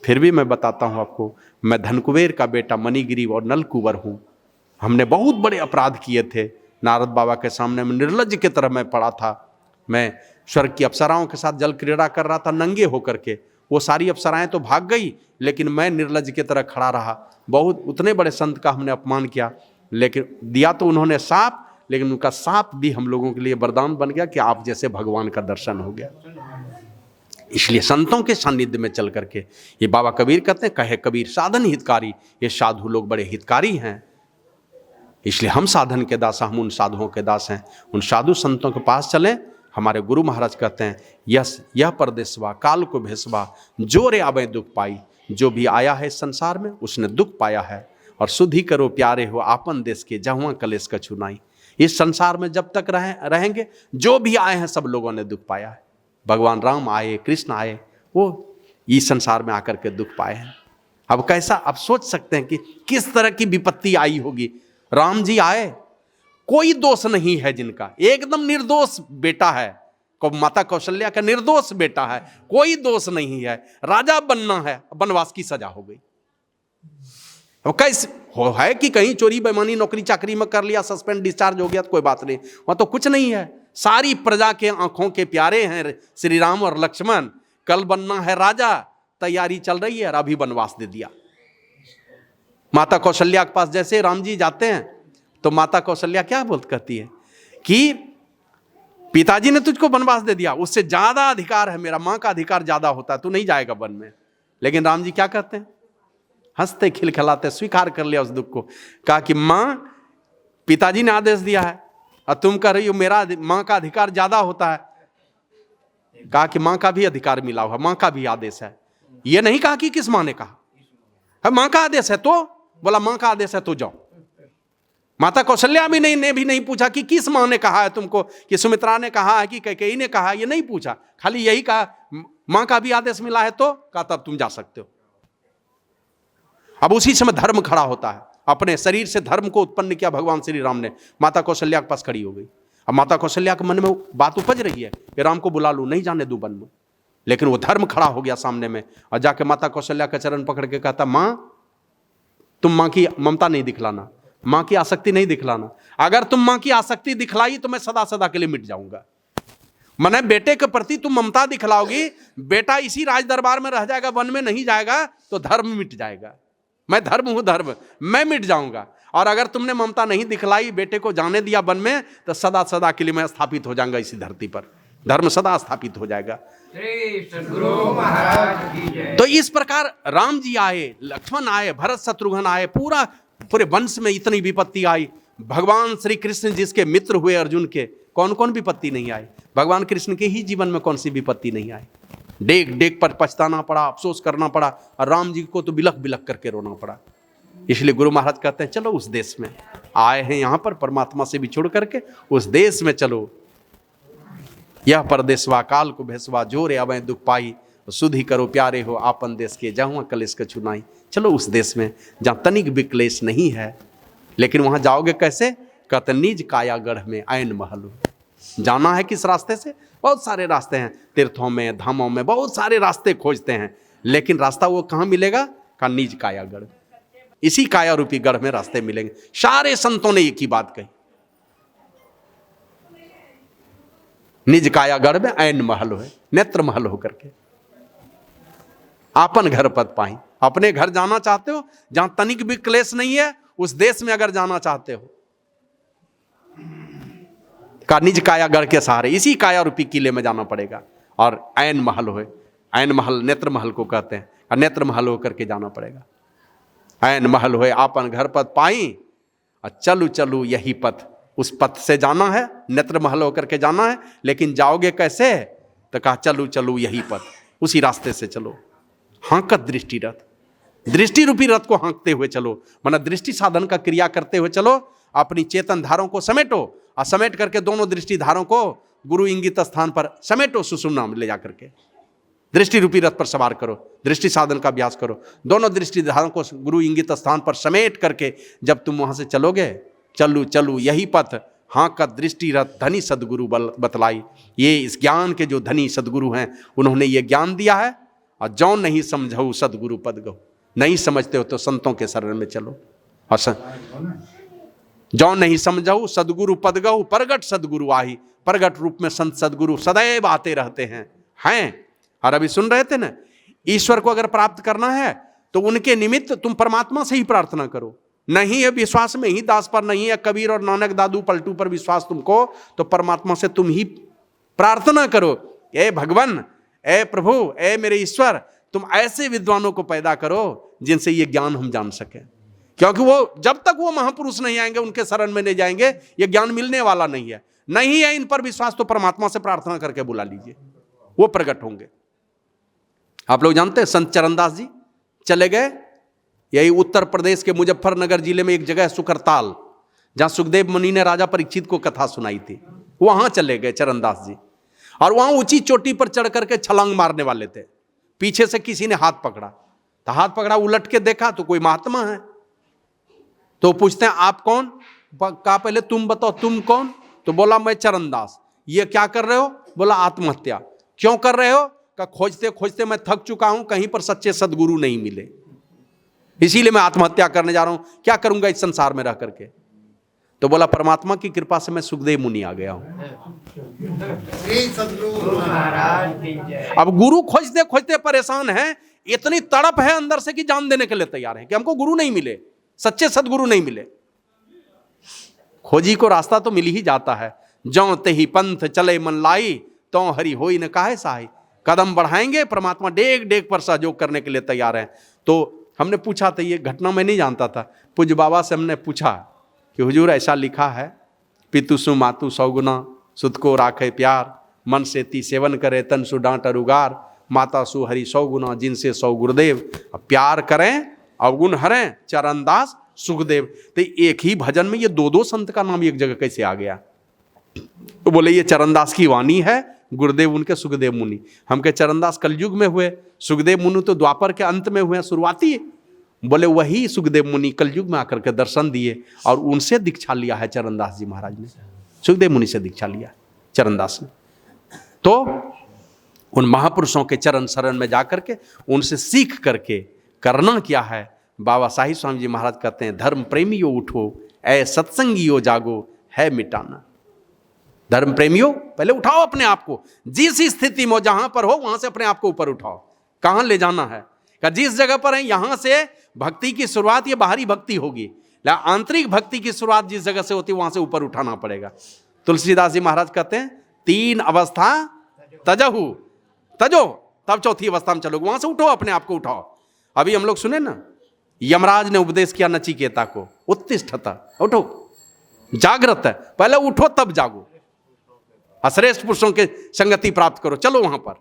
फिर भी मैं बताता हूँ आपको, मैं धनकुबेर का बेटा मणिगिरी और नलकुबर हूँ। हमने बहुत बड़े अपराध किए थे, नारद बाबा के सामने में निर्लज्ज की तरह मैं पड़ा था। मैं स्वर्ग की अप्सराओं के साथ जल क्रीड़ा कर रहा था नंगे होकर के, वो सारी अप्सराएं तो भाग गई, लेकिन मैं निर्लज्ज की तरह खड़ा रहा। बहुत उतने बड़े संत का हमने अपमान किया, लेकिन दिया तो उन्होंने साप, लेकिन उनका साप भी हम लोगों के लिए वरदान बन गया कि आप जैसे भगवान का दर्शन हो गया। इसलिए संतों के सानिध्य में चल करके, ये बाबा कबीर कहते हैं, कहे कबीर साधन हितकारी, ये साधु लोग बड़े हितकारी हैं। इसलिए हम साधन के दास, हम उन साधुओं के दास हैं। उन साधु संतों के पास चलें। हमारे गुरु महाराज कहते हैं, यह परदेसवा काल को भेसवा, जो रे आवे दुख पाई। जो भी आया है संसार में उसने दुख पाया है, और शुद्धि करो प्यारे हो आपन देश के, जहुआ कलेश कछु नाई। इस संसार में जब तक रहेंगे, जो भी आए हैं सब लोगों ने दुख पाया है। भगवान राम आए, कृष्ण आए, वो इस संसार में आकर के दुख पाए हैं। अब कैसा, आप सोच सकते हैं कि किस तरह की विपत्ति आई होगी। राम जी आए, कोई दोष नहीं है जिनका, एकदम निर्दोष बेटा है, माता कौशल्या का निर्दोष बेटा है, कोई दोष नहीं है, राजा बनना है, वनवास की सजा हो गई। अब कैसे है कि कहीं चोरी बेईमानी नौकरी चाकरी में कर लिया, सस्पेंड डिस्चार्ज हो गया तो कोई बात नहीं, वहां तो कुछ नहीं है। सारी प्रजा के आंखों के प्यारे हैं श्री राम और लक्ष्मण, कल बनना है राजा, तैयारी चल रही है, और अभी वनवास दे दिया। माता कौशल्या के पास जैसे राम जी जाते हैं तो माता कौशल्या क्या कहती है कि पिताजी ने तुझको वनवास दे दिया, उससे ज्यादा अधिकार है मेरा, मां का अधिकार ज्यादा होता है, तू नहीं जाएगा वन में। लेकिन राम जी क्या कहते हैं, हंसते खिलखिलाते स्वीकार कर लिया उस दुख को। कहा कि मां, पिताजी ने आदेश दिया है और तुम कह रही हो मेरा मां का अधिकार ज्यादा होता है। कहा कि मां का भी अधिकार मिला हुआ, मां का भी आदेश है। यह नहीं कहा कि किस मां ने कहा, मां का आदेश है, तो बोला मां का आदेश है तो जाओ। माता कौशल्या भी ने भी नहीं पूछा कि किस मां ने कहा है तुमको, कि सुमित्रा ने कहा है कि कैकेयी ने कहा है, ये नहीं पूछा, खाली यही कहा मां का भी आदेश मिला है तो, कहा तब तुम जा सकते हो। अब उसी समय धर्म खड़ा होता है, अपने शरीर से धर्म को उत्पन्न किया भगवान श्री राम ने, माता कौशल्या के पास खड़ी हो गई। अब माता कौशल्या के मन में बात उपज रही है कि राम को बुला लूं, नहीं जाने दूं वन में, लेकिन वो धर्म खड़ा हो गया सामने में, और जाके माता कौशल्या का चरण पकड़ के कहता, मां तुम मां की ममता नहीं दिखलाना, मां की आसक्ति नहीं दिखलाना, अगर तुम मां की आसक्ति दिखलाई तो मैं सदा सदा के लिए मिट जाऊंगा। मने बेटे के प्रति तुम ममता दिखलाओगी, बेटा इसी राज दरबार में रह जाएगा, वन में नहीं जाएगा तो धर्म मिट जाएगा। मैं धर्म हूं, धर्म मैं मिट जाऊंगा। और अगर तुमने ममता नहीं दिखलाई, बेटे को जाने दिया वन में, तो सदा सदा के लिए मैं स्थापित हो जाऊंगा इसी धरती पर, धर्म सदा स्थापित हो जाएगा। तो इस प्रकार राम जी आए, लक्ष्मण आए, भरत शत्रुघ्न आए, पूरे वंश में इतनी विपत्ति आई। भगवान श्री कृष्ण जिसके मित्र हुए अर्जुन के, कौन कौन विपत्ति नहीं आई, भगवान कृष्ण के ही जीवन में कौन सी विपत्ति नहीं आई। डेग डेग पर पछताना पड़ा, अफसोस करना पड़ा, और राम जी को तो बिलख बिलख करके रोना पड़ा। इसलिए गुरु महाराज कहते हैं, चलो उस देश में आए हैं, यहां पर परमात्मा से बिछुड़ करके उस देश में चलो। यह परदेसवा काल को भेसवा, जोरे अवै दुख पाई, सुधि करो प्यारे हो आपन देश के, जहुआ कलेश कछु नाई। चलो उस देश में जहाँ तनिक भी क्लेश नहीं है। लेकिन वहां जाओगे कैसे, कहते निज कायागढ़ में ऐन महल। जाना है किस रास्ते से, बहुत सारे रास्ते हैं, तीर्थों में धामों में बहुत सारे रास्ते खोजते हैं, लेकिन रास्ता वो कहाँ मिलेगा, का निज कायागढ़, इसी काया रूपी गढ़ में रास्ते मिलेंगे। सारे संतों ने एक ही बात कही, निज कायागढ़ में ऐन महल है, नेत्र महल होकर के आपन घर पद पाई। अपने घर जाना चाहते हो जहां तनिक भी क्लेश नहीं है, उस देश में अगर जाना चाहते हो, का निज कायागढ़ के सहारे इसी काया रूपी किले में जाना पड़ेगा। और ऐन महल हो, ऐन महल नेत्र महल को कहते हैं, और नेत्र महल होकर के जाना पड़ेगा। ऐन महल हो आपन घर पद पाई, और चलू चलू यही पथ, उस पथ से जाना है, नेत्र महल होकर के जाना है। लेकिन जाओगे कैसे, तो कहा चलू चलू यही पथ, उसी रास्ते से चलो। हाँकत दृष्टि रथ, दृष्टि रूपी रथ को हाँकते हुए चलो, माना दृष्टि साधन का क्रिया करते हुए चलो। अपनी चेतन धारों को समेटो, और समेट करके दोनों दृष्टि धारों को गुरु इंगित स्थान पर समेटो, सुषुम्ना में ले जा करके दृष्टि रूपी रथ पर सवार करो, दृष्टि साधन का अभ्यास करो। दोनों दृष्टि धारों को गुरु इंगित स्थान पर समेट करके जब तुम वहां से चलोगे, चलू चलू यही पथ, हाँ का दृष्टि रथ धनी सदगुरु बतलाई। ये इस ज्ञान के जो धनी सदगुरु हैं, उन्होंने ये ज्ञान दिया है। और जौ नहीं समझो सदगुरु पद गो, नहीं समझते हो तो संतों के शरण में चलो। और जौ नहीं समझो सदगुरु पद गो, प्रगट सदगुरु आही। प्रगट रूप में संत सदगुरु सदैव आते रहते हैं। और अभी सुन रहे थे ना, ईश्वर को अगर प्राप्त करना है तो उनके निमित्त तुम परमात्मा से ही प्रार्थना करो। नहीं है विश्वास में ही दास पर, नहीं है कबीर और नानक दादू पलटू पर विश्वास तुमको, तो परमात्मा से तुम ही प्रार्थना करो, ए भगवान, ए प्रभु, ए मेरे ईश्वर, तुम ऐसे विद्वानों को पैदा करो जिनसे ये ज्ञान हम जान सके, क्योंकि वो जब तक वो महापुरुष नहीं आएंगे, उनके शरण में नहीं जाएंगे, ये ज्ञान मिलने वाला नहीं है। नहीं है इन पर विश्वास तो परमात्मा से प्रार्थना करके बुला लीजिए, वो प्रकट होंगे। आप लोग जानते हैं संत चरणदास जी चले गए, यही उत्तर प्रदेश के मुजफ्फरनगर जिले में एक जगह है सुकरताल, जहां सुखदेव मुनि ने राजा परीक्षित को कथा सुनाई थी, वहां चले गए चरणदास जी। और वहां ऊंची चोटी पर चढ़ करके छलांग मारने वाले थे, पीछे से किसी ने हाथ पकड़ा, तो हाथ पकड़ा, उलट के देखा तो कोई महात्मा है। तो पूछते हैं आप कौन? कहा पहले तुम बताओ तुम कौन? तो बोला मैं चरणदास। ये क्या कर रहे हो? बोला आत्महत्या। क्यों कर रहे हो? कहा खोजते खोजते मैं थक चुका हूं, कहीं पर सच्चे सदगुरु नहीं मिले, इसीलिए मैं आत्महत्या करने जा रहा हूं, क्या करूंगा इस संसार में रह करके। तो बोला परमात्मा की कृपा से मैं सुखदेव मुनि आ गया हूं। अब गुरु खोजते खोजते परेशान है, इतनी तड़प है अंदर से कि जान देने के लिए तैयार है कि हमको गुरु नहीं मिले, सच्चे सदगुरु नहीं मिले। खोजी को रास्ता तो मिल ही जाता है, जौ ते ही पंथ चले मन लाई, तो हरि होई न काहे सहाय। कदम बढ़ाएंगे, परमात्मा डेग डेग पर सहयोग करने के लिए तैयार है। तो हमने पूछा था, ये घटना मैं नहीं जानता था, पूज्य बाबा से हमने पूछा कि हुजूर ऐसा लिखा है, पितु सु मातु सौ गुना, सुत को राखे प्यार, मन से ती सेवन करे तन सु डांट अरुगार, माता सु हरि सौ गुना जिनसे सौ गुरुदेव। प्यार करें अवगुण हरें चरणदास सुखदेव। तो एक ही भजन में ये दो दो संत का नाम एक जगह कैसे आ गया? तो बोले ये चरणदास की वाणी है, गुरुदेव उनके सुखदेव मुनि। हम के चरणदास कलयुग में हुए, सुखदेव मुनि तो द्वापर के अंत में हुए, शुरुआती। बोले वही सुखदेव मुनि कलयुग में आकर के दर्शन दिए और उनसे दीक्षा लिया है चरणदास जी महाराज ने, सुखदेव मुनि से दीक्षा लिया चरणदास ने। तो उन महापुरुषों के चरण शरण में जाकर के उनसे सीख करके करना क्या है। बाबा साहिब स्वामी जी महाराज कहते हैं, धर्म प्रेमियों उठो, ऐ सत्संगियों जागो, है मिटाना। धर्म प्रेमियों पहले उठाओ अपने आप को, जिस स्थिति में जहां पर हो वहां से अपने आप को ऊपर उठाओ। कहां ले जाना है? कि जिस जगह पर है यहां से भक्ति की शुरुआत, ये बाहरी भक्ति होगी, आंतरिक भक्ति की शुरुआत जिस जगह से होती है वहां से ऊपर उठाना पड़ेगा। तुलसीदास जी महाराज कहते हैं, तीन अवस्था तजहु, तजो तब चौथी अवस्था में चलोगे, वहां से उठो, अपने आप को उठाओ। अभी हम लोग सुने ना, यमराज ने उपदेश किया नचिकेता को, उत्तिष्ठता, उठो, जागृत है, पहले उठो तब जागो, श्रेष्ठ पुरुषों के संगति प्राप्त करो, चलो वहां पर।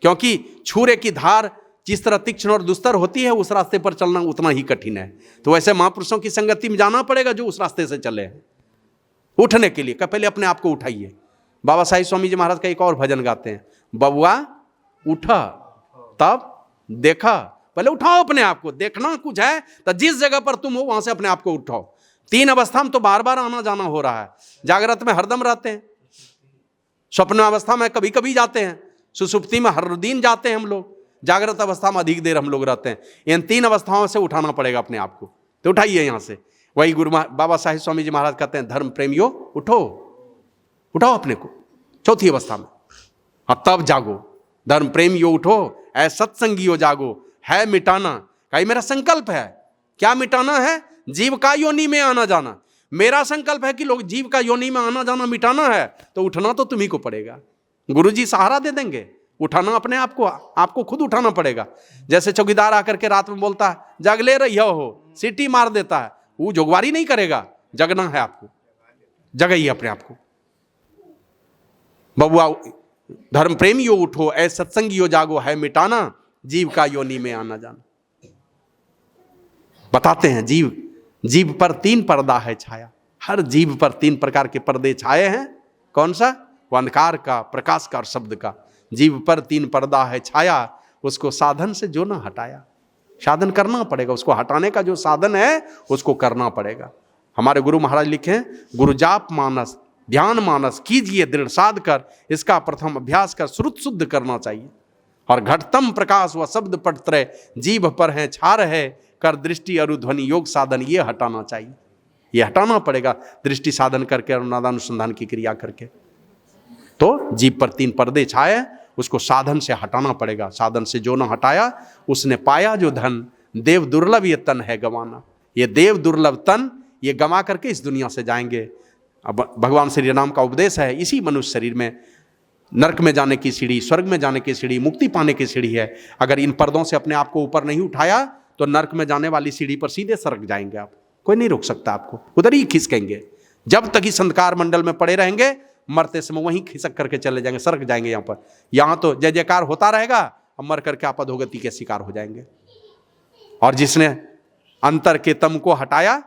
क्योंकि छुरे की धार जिस तरह तीक्ष्ण और दुस्तर होती है, उस रास्ते पर चलना उतना ही कठिन है। तो वैसे महापुरुषों की संगति में जाना पड़ेगा जो उस रास्ते से चले हैं। उठने के लिए पहले अपने आप को उठाइए। बाबा साहिब स्वामी जी महाराज का एक और भजन गाते हैं, बबुआ उठा तब देखा। पहले उठाओ अपने आप को, देखना कुछ है तो जिस जगह पर तुम हो वहां से अपने आप को उठाओ। तीन अवस्था में तो बार बार आना जाना हो रहा है, जागृत में हरदम रहते हैं, स्वप्न अवस्था में कभी कभी जाते हैं, सुसुप्ति में हर दिन जाते हैं हम लोग, जागृत अवस्था में अधिक देर हम लोग रहते हैं। इन तीन अवस्थाओं से उठाना पड़ेगा अपने आप को, तो उठाइए यहां से। वही गुरु बाबा साहिब स्वामी जी महाराज कहते हैं, धर्म प्रेमियों उठो, उठाओ अपने को चौथी अवस्था में, और तब जागो। धर्म प्रेमियों उठो, ऐ सत्संगियों जागो, है मिटाना। कहीं मेरा संकल्प है, क्या मिटाना है? जीव का योनि में आना जाना। मेरा संकल्प है कि लोग जीव का योनि में आना जाना मिटाना है, तो उठना तो तुम्ही को पड़ेगा। गुरुजी सहारा दे देंगे, उठाना अपने आप को, आपको खुद उठाना पड़ेगा। जैसे चौकीदार आकर के रात में बोलता है जग ले रही हो, सीटी मार देता है, वो जोगवारी नहीं करेगा, जगना है आपको, जगाइए अपने आप को। बबुआ धर्म प्रेमियों उठो, ऐ सत्संगियों जागो, है मिटाना जीव का योनि में आना जाना। बताते हैं जीव पर तीन पर्दा है छाया, हर जीव पर तीन प्रकार के पर्दे छाए हैं। कौन सा? अंधकार का, प्रकाश का और शब्द का। जीव पर तीन पर्दा है छाया, उसको साधन से जो ना हटाया। साधन करना पड़ेगा, उसको हटाने का जो साधन है उसको करना पड़ेगा। हमारे गुरु महाराज लिखे हैं, गुरु जाप मानस ध्यान मानस कीजिए दृढ़ साध कर, इसका प्रथम अभ्यास कर श्रुत शुद्ध करना चाहिए। और घटतम प्रकाश व शब्द पटत्रय जीभ पर है छा रहे, कर दृष्टि अरुध्वनि योग साधन, ये हटाना चाहिए, ये हटाना पड़ेगा दृष्टि साधन करके और नादानुसंधान की क्रिया करके। तो जीभ पर तीन पर्दे छाए, उसको साधन से हटाना पड़ेगा। साधन से जो न हटाया उसने पाया जो धन, देव दुर्लभ ये तन है गंवाना। ये देव दुर्लभ तन ये गंवा करके इस दुनिया से जाएंगे। अब भगवान श्री राम का उपदेश है, इसी मनुष्य शरीर में नरक में जाने की सीढ़ी, स्वर्ग में जाने की सीढ़ी, मुक्ति पाने की सीढ़ी है। अगर इन पर्दों से अपने आप को ऊपर नहीं उठाया तो नरक में जाने वाली सीढ़ी पर सीधे सरक जाएंगे आप, कोई नहीं रोक सकता आपको, उधर ही खिसकेंगे। जब तक इस अंधकार मंडल में पड़े रहेंगे, मरते समय वहीं खिसक करके चले जाएंगे, सरक जाएंगे। यहाँ पर, यहाँ तो जय जयकार होता रहेगा, अब मर करके आप अधोगति के शिकार हो जाएंगे। और जिसने अंतर के तम को हटाया,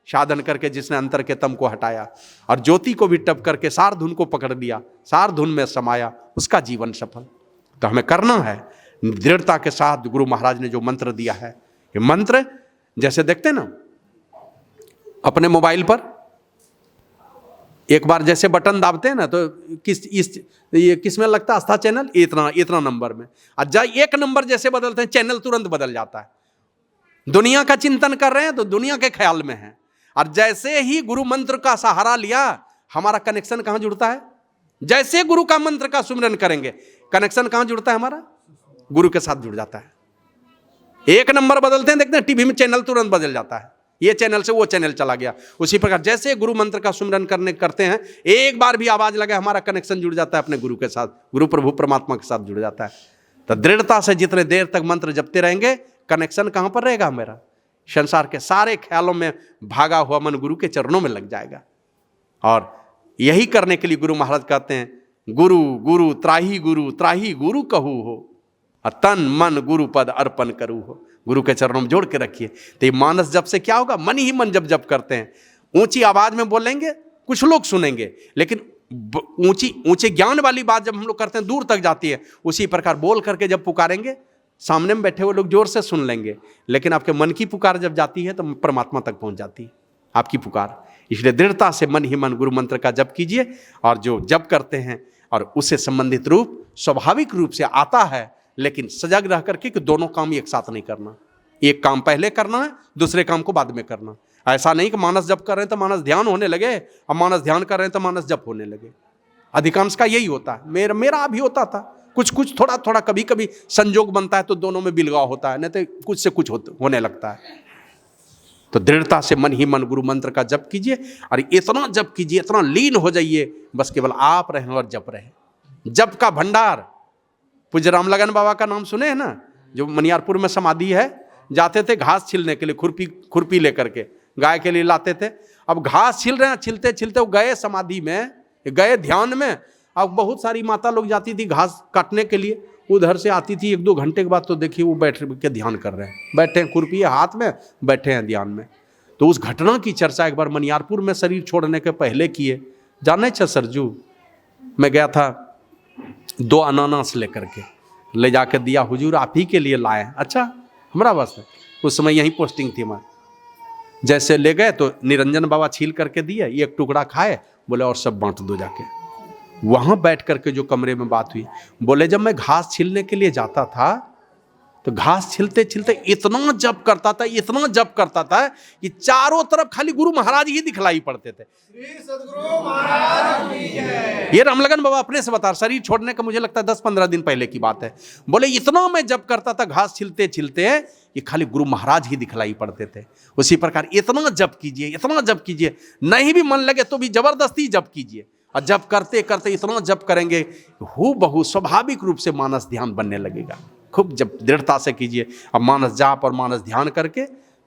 साधन करके जिसने अंतर के तम को हटाया और ज्योति को भी टप करके सार धुन को पकड़ लिया, सार धुन में समाया, उसका जीवन सफल। तो हमें करना है दृढ़ता के साथ। गुरु महाराज ने जो मंत्र दिया है, ये मंत्र जैसे देखते ना अपने मोबाइल पर, एक बार जैसे बटन दाबते हैं ना तो किस में लगता है आस्था चैनल, इतना नंबर में, और एक नंबर जैसे बदलते हैं चैनल तुरंत बदल जाता है। दुनिया का चिंतन कर रहे हैं तो दुनिया के ख्याल में है, और जैसे ही गुरु मंत्र का सहारा लिया, हमारा कनेक्शन कहां जुड़ता है? जैसे गुरु का मंत्र का सुमिरन करेंगे, कनेक्शन कहां जुड़ता है? हमारा गुरु के साथ जुड़ जाता है। एक नंबर बदलते हैं, देखते हैं टीवी में चैनल तुरंत बदल जाता है, ये चैनल से वो चैनल चला गया। उसी प्रकार जैसे गुरु मंत्र का सुमिरन करते हैं, एक बार भी आवाज लगे, हमारा कनेक्शन जुड़ जाता है अपने गुरु के साथ, गुरु प्रभु परमात्मा के साथ जुड़ जाता है। तो दृढ़ता से जितने देर तक मंत्र जपते रहेंगे, कनेक्शन कहां पर रहेगा मेरा? संसार के सारे ख्यालों में भागा हुआ मन गुरु के चरणों में लग जाएगा। और यही करने के लिए गुरु महाराज कहते हैं, गुरु गुरु त्राही गुरु कहू हो, तन मन गुरु पद अर्पण करू हो। गुरु के चरणों में जोड़ के रखिए। तो ये मानस जप से क्या होगा? मन ही मन जब करते हैं, ऊंची आवाज में बोलेंगे, कुछ लोग सुनेंगे, लेकिन ऊंचे ज्ञान वाली बात जब हम लोग करते हैं दूर तक जाती है। उसी प्रकार बोल करके जब पुकारेंगे, सामने में बैठे हुए लोग जोर से सुन लेंगे, लेकिन आपके मन की पुकार जब जाती है तो परमात्मा तक पहुंच जाती है आपकी पुकार। इसलिए दृढ़ता से मन ही मन गुरु मंत्र का जप कीजिए, और जो जप करते हैं और उससे संबंधित रूप स्वाभाविक रूप से आता है, लेकिन सजग रह करके कि दोनों काम एक साथ नहीं करना। एक काम पहले करना है, दूसरे काम को बाद में करना। ऐसा नहीं कि मानस जप कर रहे हैं तो मानस ध्यान होने लगे, और मानस ध्यान कर रहे हैं तो मानस जप होने लगे। अधिकांश का यही होता है, मेरा भी होता था। कुछ थोड़ा कभी कभी संजोग बनता है तो दोनों में बिलगाव होता है, नहीं तो कुछ से कुछ होने लगता है। तो दृढ़ता से मन ही मन गुरु मंत्र का जप कीजिए, और इतना जप कीजिए, इतना लीन हो जाइए, बस केवल आप रहें और जप रहे। जप का भंडार। पूज्य रामलगन बाबा का नाम सुने हैं ना, जो मनियारपुर में समाधि है। जाते थे घास छीलने के लिए, खुरपी लेकर के गाय के लिए लाते थे। अब घास छील रहे हैं, छिलते वो गए समाधि में, गए ध्यान में। अब बहुत सारी माता लोग जाती थी घास काटने के लिए, उधर से आती थी 1-2 घंटे के बाद, तो देखिए वो बैठ के ध्यान कर रहे हैं, बैठे हैं खुरपी हाथ में, बैठे हैं ध्यान में। तो उस घटना की चर्चा एक बार मनियारपुर में शरीर छोड़ने के पहले किए। जाने छ सरजू, मैं गया था 2 अनानास लेकर के, ले जाकर दिया, हुजूर आप ही के लिए लाए। अच्छा, हमारा बस है। उस समय यही पोस्टिंग थी हमारी। जैसे ले गए तो निरंजन बाबा छील करके दिए, एक टुकड़ा खाए, बोले और सब बांट दो जाके। वहां बैठ करके जो कमरे में बात हुई, बोले जब मैं घास छीलने के लिए जाता था तो घास छीलते छीलते इतना जप करता था कि चारों तरफ खाली गुरु महाराज ही दिखलाई पड़ते थे। सद्गुरु महाराज ये रामलगन बाबा अपने से बता, शरीर छोड़ने का मुझे लगता है 10-15 दिन पहले की बात है। बोले इतना मैं जप करता था घास छीलते कि खाली गुरु महाराज ही दिखलाई पड़ते थे। उसी प्रकार इतना जप कीजिए, नहीं भी मन लगे तो भी जबरदस्ती जप कीजिए, और जब करते करते इतना जप करेंगे, हूबहू स्वाभाविक रूप से मानस ध्यान बनने लगेगा। खूब जब दृढ़ता से कीजिए। अब मानस जाप और मानस ध्यान करके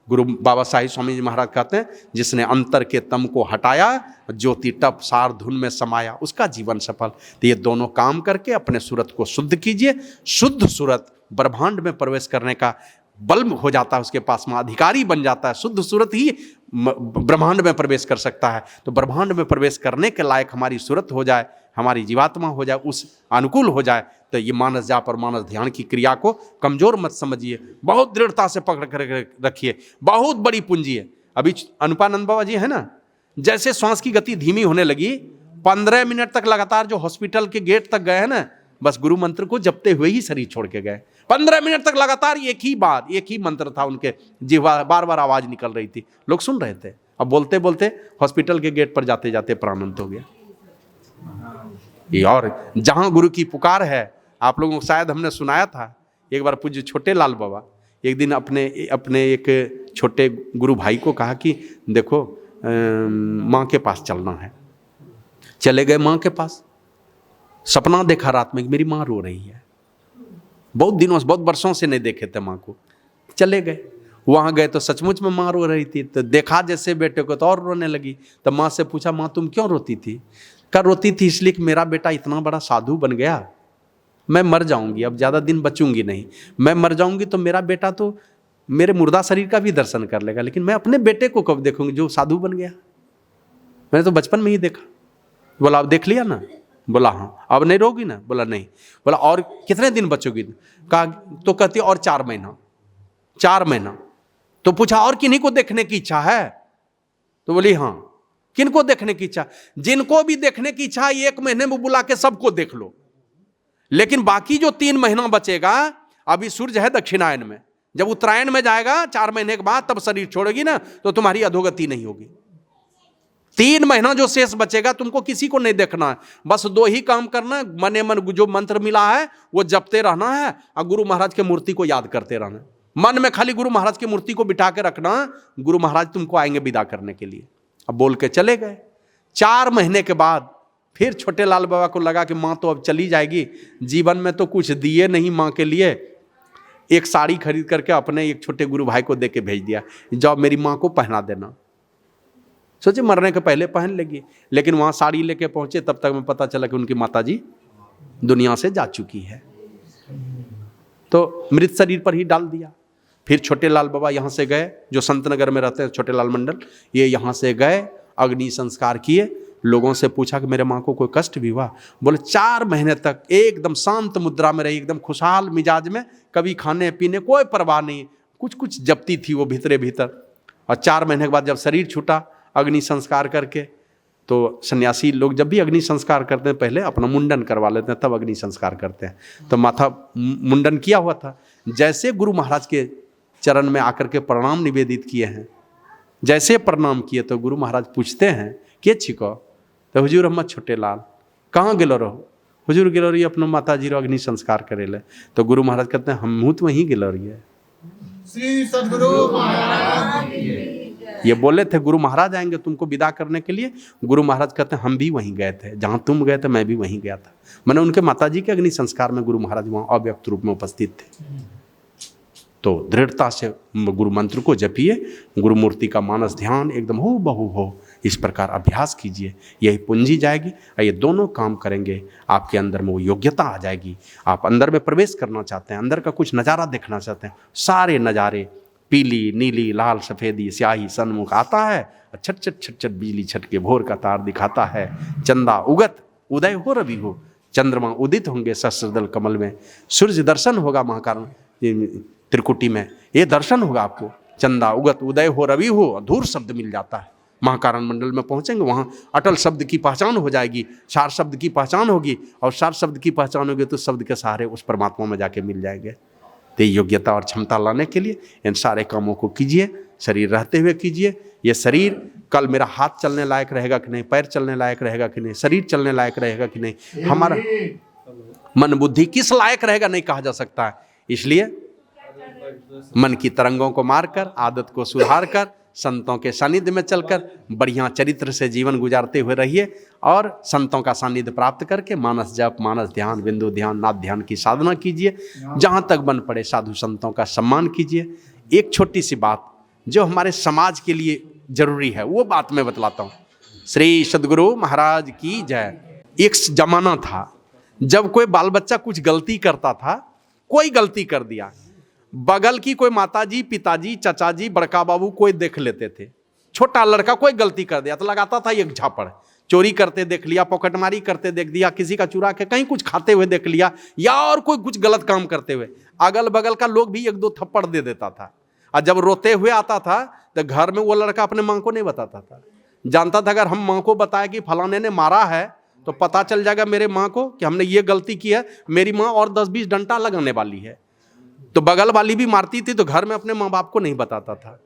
गुरु बाबा साहिब स्वामी जी महाराज कहते हैं, जिसने अंतर के तम को हटाया, ज्योति टप सार धुन में समाया, उसका जीवन सफल। तो ये दोनों काम करके अपने सूरत को शुद्ध कीजिए। शुद्ध सूरत ब्रह्मांड में प्रवेश करने का बल हो जाता है, उसके पास में अधिकारी बन जाता है। शुद्ध सूरत ही ब्रह्मांड में प्रवेश कर सकता है। तो ब्रह्मांड में प्रवेश करने के लायक हमारी सूरत हो जाए, हमारी जीवात्मा हो जाए, उस अनुकूल हो जाए, तो ये मानस जाप और मानस ध्यान की क्रिया को कमजोर मत समझिए, बहुत दृढ़ता से पकड़ कर रखिए। बहुत बड़ी पूंजी है। अभी अनुपानंद बाबा जी है ना, जैसे श्वास की गति धीमी होने लगी, 15 मिनट तक लगातार जो हॉस्पिटल के गेट तक गए हैं ना, बस गुरु मंत्र को जपते हुए ही शरीर छोड़ के गए। 15 मिनट तक लगातार एक ही मंत्र था उनके जिह्वा, बार बार आवाज निकल रही थी, लोग सुन रहे थे। अब बोलते बोलते हॉस्पिटल के गेट पर जाते जाते प्राणांत हो गया। ये और जहां गुरु की पुकार है, आप लोगों को शायद हमने सुनाया था एक बार, पूज्य छोटे लाल बाबा एक दिन अपने एक छोटे गुरु भाई को कहा कि देखो माँ के पास चलना है। चले गए माँ के पास। सपना देखा रात में कि मेरी माँ रो रही है, बहुत दिनों से, बहुत वर्षों से नहीं देखे थे माँ को। चले गए, वहाँ गए तो सचमुच में माँ रो रही थी। तो देखा जैसे बेटे को तो और रोने लगी। तो माँ से पूछा, माँ तुम क्यों रोती थी? कहा रोती थी इसलिए कि मेरा बेटा इतना बड़ा साधु बन गया, मैं मर जाऊंगी, अब ज़्यादा दिन बचूंगी नहीं, मैं मर जाऊंगी तो मेरा बेटा तो मेरे मुर्दा शरीर का भी दर्शन कर लेगा, लेकिन मैं अपने बेटे को कब देखूंगी जो साधु बन गया? मैंने तो बचपन में ही देखा। बोला अब देख लिया ना? बोला हाँ। अब नहीं रोगी ना? बोला नहीं। बोला और कितने दिन बचोगी? कहा तो कहती और 4 महीना। 4 महीना। तो पूछा और किन्हीं को देखने की इच्छा है? तो बोली हाँ। किनको देखने की इच्छा? जिनको भी देखने की इच्छा 1 महीने में बुला के सबको देख लो, लेकिन बाकी जो 3 महीना बचेगा, अभी सूर्य है दक्षिणायन में, जब उत्तरायण में जाएगा 4 महीने के बाद तब शरीर छोड़ेगी ना, तो तुम्हारी अधोगति नहीं होगी। 3 महीना जो शेष बचेगा तुमको किसी को नहीं देखना है, बस 2 ही काम करना है। मने मन जो मंत्र मिला है वो जपते रहना है और गुरु महाराज के मूर्ति को याद करते रहना। मन में खाली गुरु महाराज की मूर्ति को बिठा के रखना, गुरु महाराज तुमको आएंगे विदा करने के लिए। अब बोल के चले गए। 4 महीने के बाद फिर छोटे लाल बाबा को लगा कि माँ तो अब चली जाएगी, जीवन में तो कुछ दिए नहीं माँ के लिए। एक साड़ी खरीद करके अपने एक छोटे गुरु भाई को दे के भेज दिया, जाओ मेरी माँ को पहना देना। सोचे मरने के पहले पहन लेगी, लेकिन वहाँ साड़ी लेके पहुँचे तब तक में पता चला कि उनकी माताजी दुनिया से जा चुकी है। तो मृत शरीर पर ही डाल दिया। फिर छोटे लाल बाबा यहाँ से गए, जो संतनगर में रहते हैं छोटे लाल मंडल, ये यहाँ से गए, अग्नि संस्कार किए। लोगों से पूछा कि मेरे माँ को कोई कष्ट भी हुआ? बोले 4 महीने तक एकदम शांत मुद्रा में रही, एकदम खुशहाल मिजाज में, कभी खाने पीने कोई परवाह नहीं, कुछ कुछ जपती थी वो भीतरे भीतर। और 4 महीने के बाद जब शरीर छूटा अग्नि संस्कार करके, तो सन्यासी लोग जब भी अग्नि संस्कार करते हैं पहले अपना मुंडन करवा लेते हैं, तब अग्नि संस्कार करते हैं। तो माथा मुंडन किया हुआ था। जैसे गुरु महाराज के चरण में आकर के प्रणाम निवेदित किए हैं, जैसे प्रणाम किए तो गुरु महाराज पूछते हैं के छिको? तो हुजूर हम छोटे लाल कहाँ गेलो रहो? हुजूर गेलो रही अपना माता जी रो अग्नि संस्कार करे ले। तो गुरु महाराज कहते हैं हम तो वहीं गेलो रही है। श्री सद्गुरु महाराज ये बोले थे गुरु महाराज आएंगे तुमको विदा करने के लिए। गुरु महाराज कहते हैं हम भी वहीं गए थे, जहाँ तुम गए थे मैं भी वहीं गया था। मैंने उनके माताजी के अग्नि संस्कार में गुरु महाराज वहाँ अव्यक्त रूप में उपस्थित थे। तो दृढ़ता से गुरु मंत्र को जपिए, गुरु मूर्ति का मानस ध्यान एकदम हो बहु हो, इस प्रकार अभ्यास कीजिए, यही पूंजी जाएगी। और ये दोनों काम करेंगे आपके अंदर में वो योग्यता आ जाएगी। आप अंदर में प्रवेश करना चाहते हैं, अंदर का कुछ नज़ारा देखना चाहते हैं, सारे नज़ारे पीली नीली लाल सफ़ेदी स्याही सन्मुख आता है, छट छट छट छट बिजली छटके भोर का तार दिखाता है। चंदा उगत उदय हो रवि हो, चंद्रमा उदित होंगे सहस्त्रदल कमल में, सूर्य दर्शन होगा महाकारण त्रिकुटी में, ये दर्शन होगा आपको। चंदा उगत उदय हो रवि हो, अधूर शब्द मिल जाता है। महाकारण मंडल में पहुंचेंगे, वहाँ अटल शब्द की पहचान हो जाएगी, सार शब्द की पहचान होगी, और सार शब्द की पहचान होगी तो शब्द के सहारे उस परमात्मा में जाके मिल जाएंगे। तो योग्यता और क्षमता लाने के लिए इन सारे कामों को कीजिए, शरीर रहते हुए कीजिए। ये शरीर कल मेरा हाथ चलने लायक रहेगा कि नहीं, पैर चलने लायक रहेगा कि नहीं, शरीर चलने लायक रहेगा कि नहीं, हमारा मन बुद्धि किस लायक रहेगा नहीं कहा जा सकता है। इसलिए मन की तरंगों को मारकर, आदत को सुधार कर, संतों के सानिध्य में चलकर बढ़िया चरित्र से जीवन गुजारते हुए रहिए, और संतों का सानिध्य प्राप्त करके मानस जप, मानस ध्यान, बिंदु ध्यान, नाद ध्यान की साधना कीजिए। जहाँ तक बन पड़े साधु संतों का सम्मान कीजिए। एक छोटी सी बात जो हमारे समाज के लिए जरूरी है वो बात मैं बतलाता हूँ। श्री सद्गुरु महाराज की जय। एक जमाना था जब कोई बाल बच्चा कुछ गलती करता था, कोई गलती कर दिया, बगल की कोई माताजी, पिताजी, चाचाजी, बड़का बाबू कोई देख लेते थे। छोटा लड़का कोई गलती कर दिया तो लगाता था एक झापड़, चोरी करते देख लिया, पॉकेटमारी करते देख दिया, किसी का चुरा के कहीं कुछ खाते हुए देख लिया, या और कोई कुछ गलत काम करते हुए, अगल बगल का लोग भी 1-2 थप्पड़ दे देता था। और जब रोते हुए आता था तो घर में वो लड़का अपने माँ को नहीं बताता था, जानता था अगर हम माँ को बताया कि फलाने ने मारा है तो पता चल जाएगा मेरे माँ को कि हमने ये गलती की है, मेरी माँ और 10-20 डंडा लगाने वाली है। तो बगल वाली भी मारती थी तो घर में अपने माँ बाप को नहीं बताता था।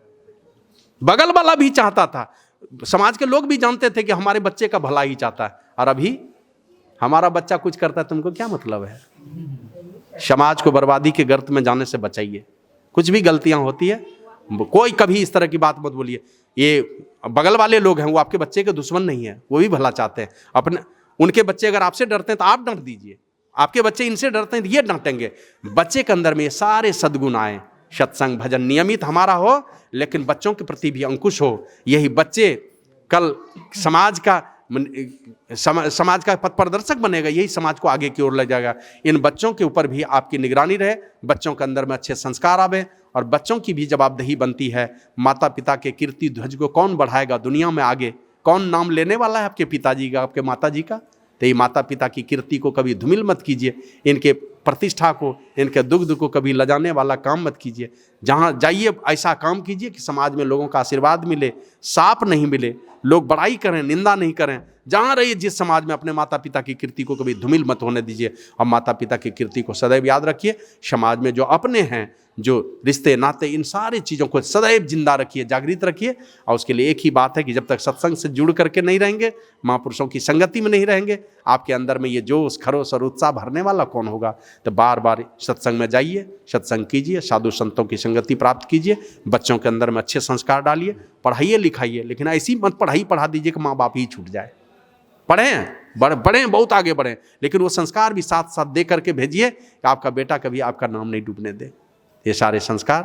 बगल वाला भी चाहता था, समाज के लोग भी जानते थे कि हमारे बच्चे का भला ही चाहता है, और अभी हमारा बच्चा कुछ करता है तुमको क्या मतलब है। समाज को बर्बादी के गर्त में जाने से बचाइए। कुछ भी गलतियां होती है, कोई कभी इस तरह की बात मत बोलिए। ये बगल वाले लोग हैं, वो आपके बच्चे के दुश्मन नहीं है, वो भी भला चाहते हैं। अपने उनके बच्चे अगर आपसे डरते हैं तो आप डांट दीजिए, आपके बच्चे इनसे डरते हैं तो ये डांटेंगे। बच्चे के अंदर में ये सारे सद्गुण आए, सत्संग भजन नियमित हमारा हो, लेकिन बच्चों के प्रति भी अंकुश हो। यही बच्चे कल समाज का पथ प्रदर्शक बनेगा, यही समाज को आगे की ओर ले जाएगा। इन बच्चों के ऊपर भी आपकी निगरानी रहे, बच्चों के अंदर में अच्छे संस्कार आवे, और बच्चों की भी जवाबदेही बनती है। माता पिता के कीर्ति ध्वज को कौन बढ़ाएगा दुनिया में आगे? कौन नाम लेने वाला है आपके पिताजी का, आपके माता जी का? तो ये माता पिता की कीर्ति को कभी धूमिल मत कीजिए, इनके प्रतिष्ठा को, इनके दुग्ध को कभी लजाने वाला काम मत कीजिए। जहाँ जाइए ऐसा काम कीजिए कि समाज में लोगों का आशीर्वाद मिले, साप नहीं मिले, लोग बड़ाई करें, निंदा नहीं करें। जहाँ रहिए जिस समाज में, अपने माता पिता की कीर्ति को कभी धूमिल मत होने दीजिए, और माता पिता की कीर्ति को सदैव याद रखिए। समाज में जो अपने हैं, जो रिश्ते नाते, इन सारी चीज़ों को सदैव जिंदा रखिए, जागृत रखिए। और उसके लिए एक ही बात है कि जब तक सत्संग से जुड़ करके नहीं रहेंगे, महापुरुषों की संगति में नहीं रहेंगे, आपके अंदर में ये जोश, खरोश और उत्साह भरने वाला कौन होगा? तो बार बार सत्संग में जाइए, सत्संग कीजिए, साधु संतों की संगति प्राप्त कीजिए, बच्चों के अंदर में अच्छे संस्कार डालिए, पढ़ाइए लिखाइए, लेकिन ऐसी मत पढ़ा दीजिए कि माँ बाप ही छूट जाए। पढ़ें, बढ़ें, बहुत आगे बढ़ें, लेकिन वो संस्कार भी साथ साथ दे करके भेजिए कि आपका बेटा कभी आपका नाम नहीं डूबने दे। ये सारे संस्कार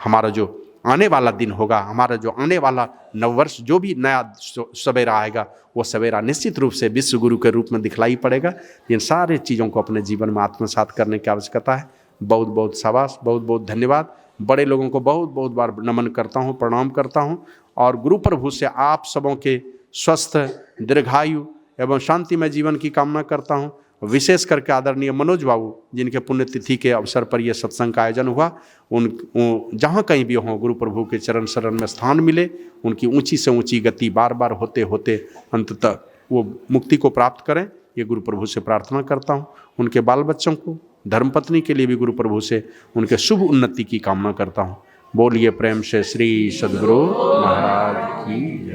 हमारा जो आने वाला दिन होगा, हमारा जो आने वाला नववर्ष, जो भी नया सवेरा आएगा, वो सवेरा निश्चित रूप से विश्व गुरु के रूप में दिखलाई पड़ेगा। इन सारे चीज़ों को अपने जीवन में आत्मसात करने की आवश्यकता है। बहुत बहुत शाबाश, बहुत बहुत धन्यवाद। बड़े लोगों को बहुत बहुत बार नमन करता हूँ, प्रणाम करता हूँ, और गुरु प्रभु से आप सबों के स्वस्थ, दीर्घायु एवं शांतिमय जीवन की कामना करता हूँ। विशेष करके आदरणीय मनोज बाबू, जिनके पुण्यतिथि के अवसर पर यह सत्संग का आयोजन हुआ, जहाँ कहीं भी हों, गुरु प्रभु के चरण शरण में स्थान मिले, उनकी ऊंची से ऊंची गति बार बार होते होते अंततः वो मुक्ति को प्राप्त करें, ये गुरु प्रभु से प्रार्थना करता हूँ। उनके बाल बच्चों को, धर्मपत्नी के लिए भी गुरु प्रभु से उनके शुभ उन्नति की कामना करता हूँ। बोलिए प्रेम से श्री सद्गुरु महाराज की जय।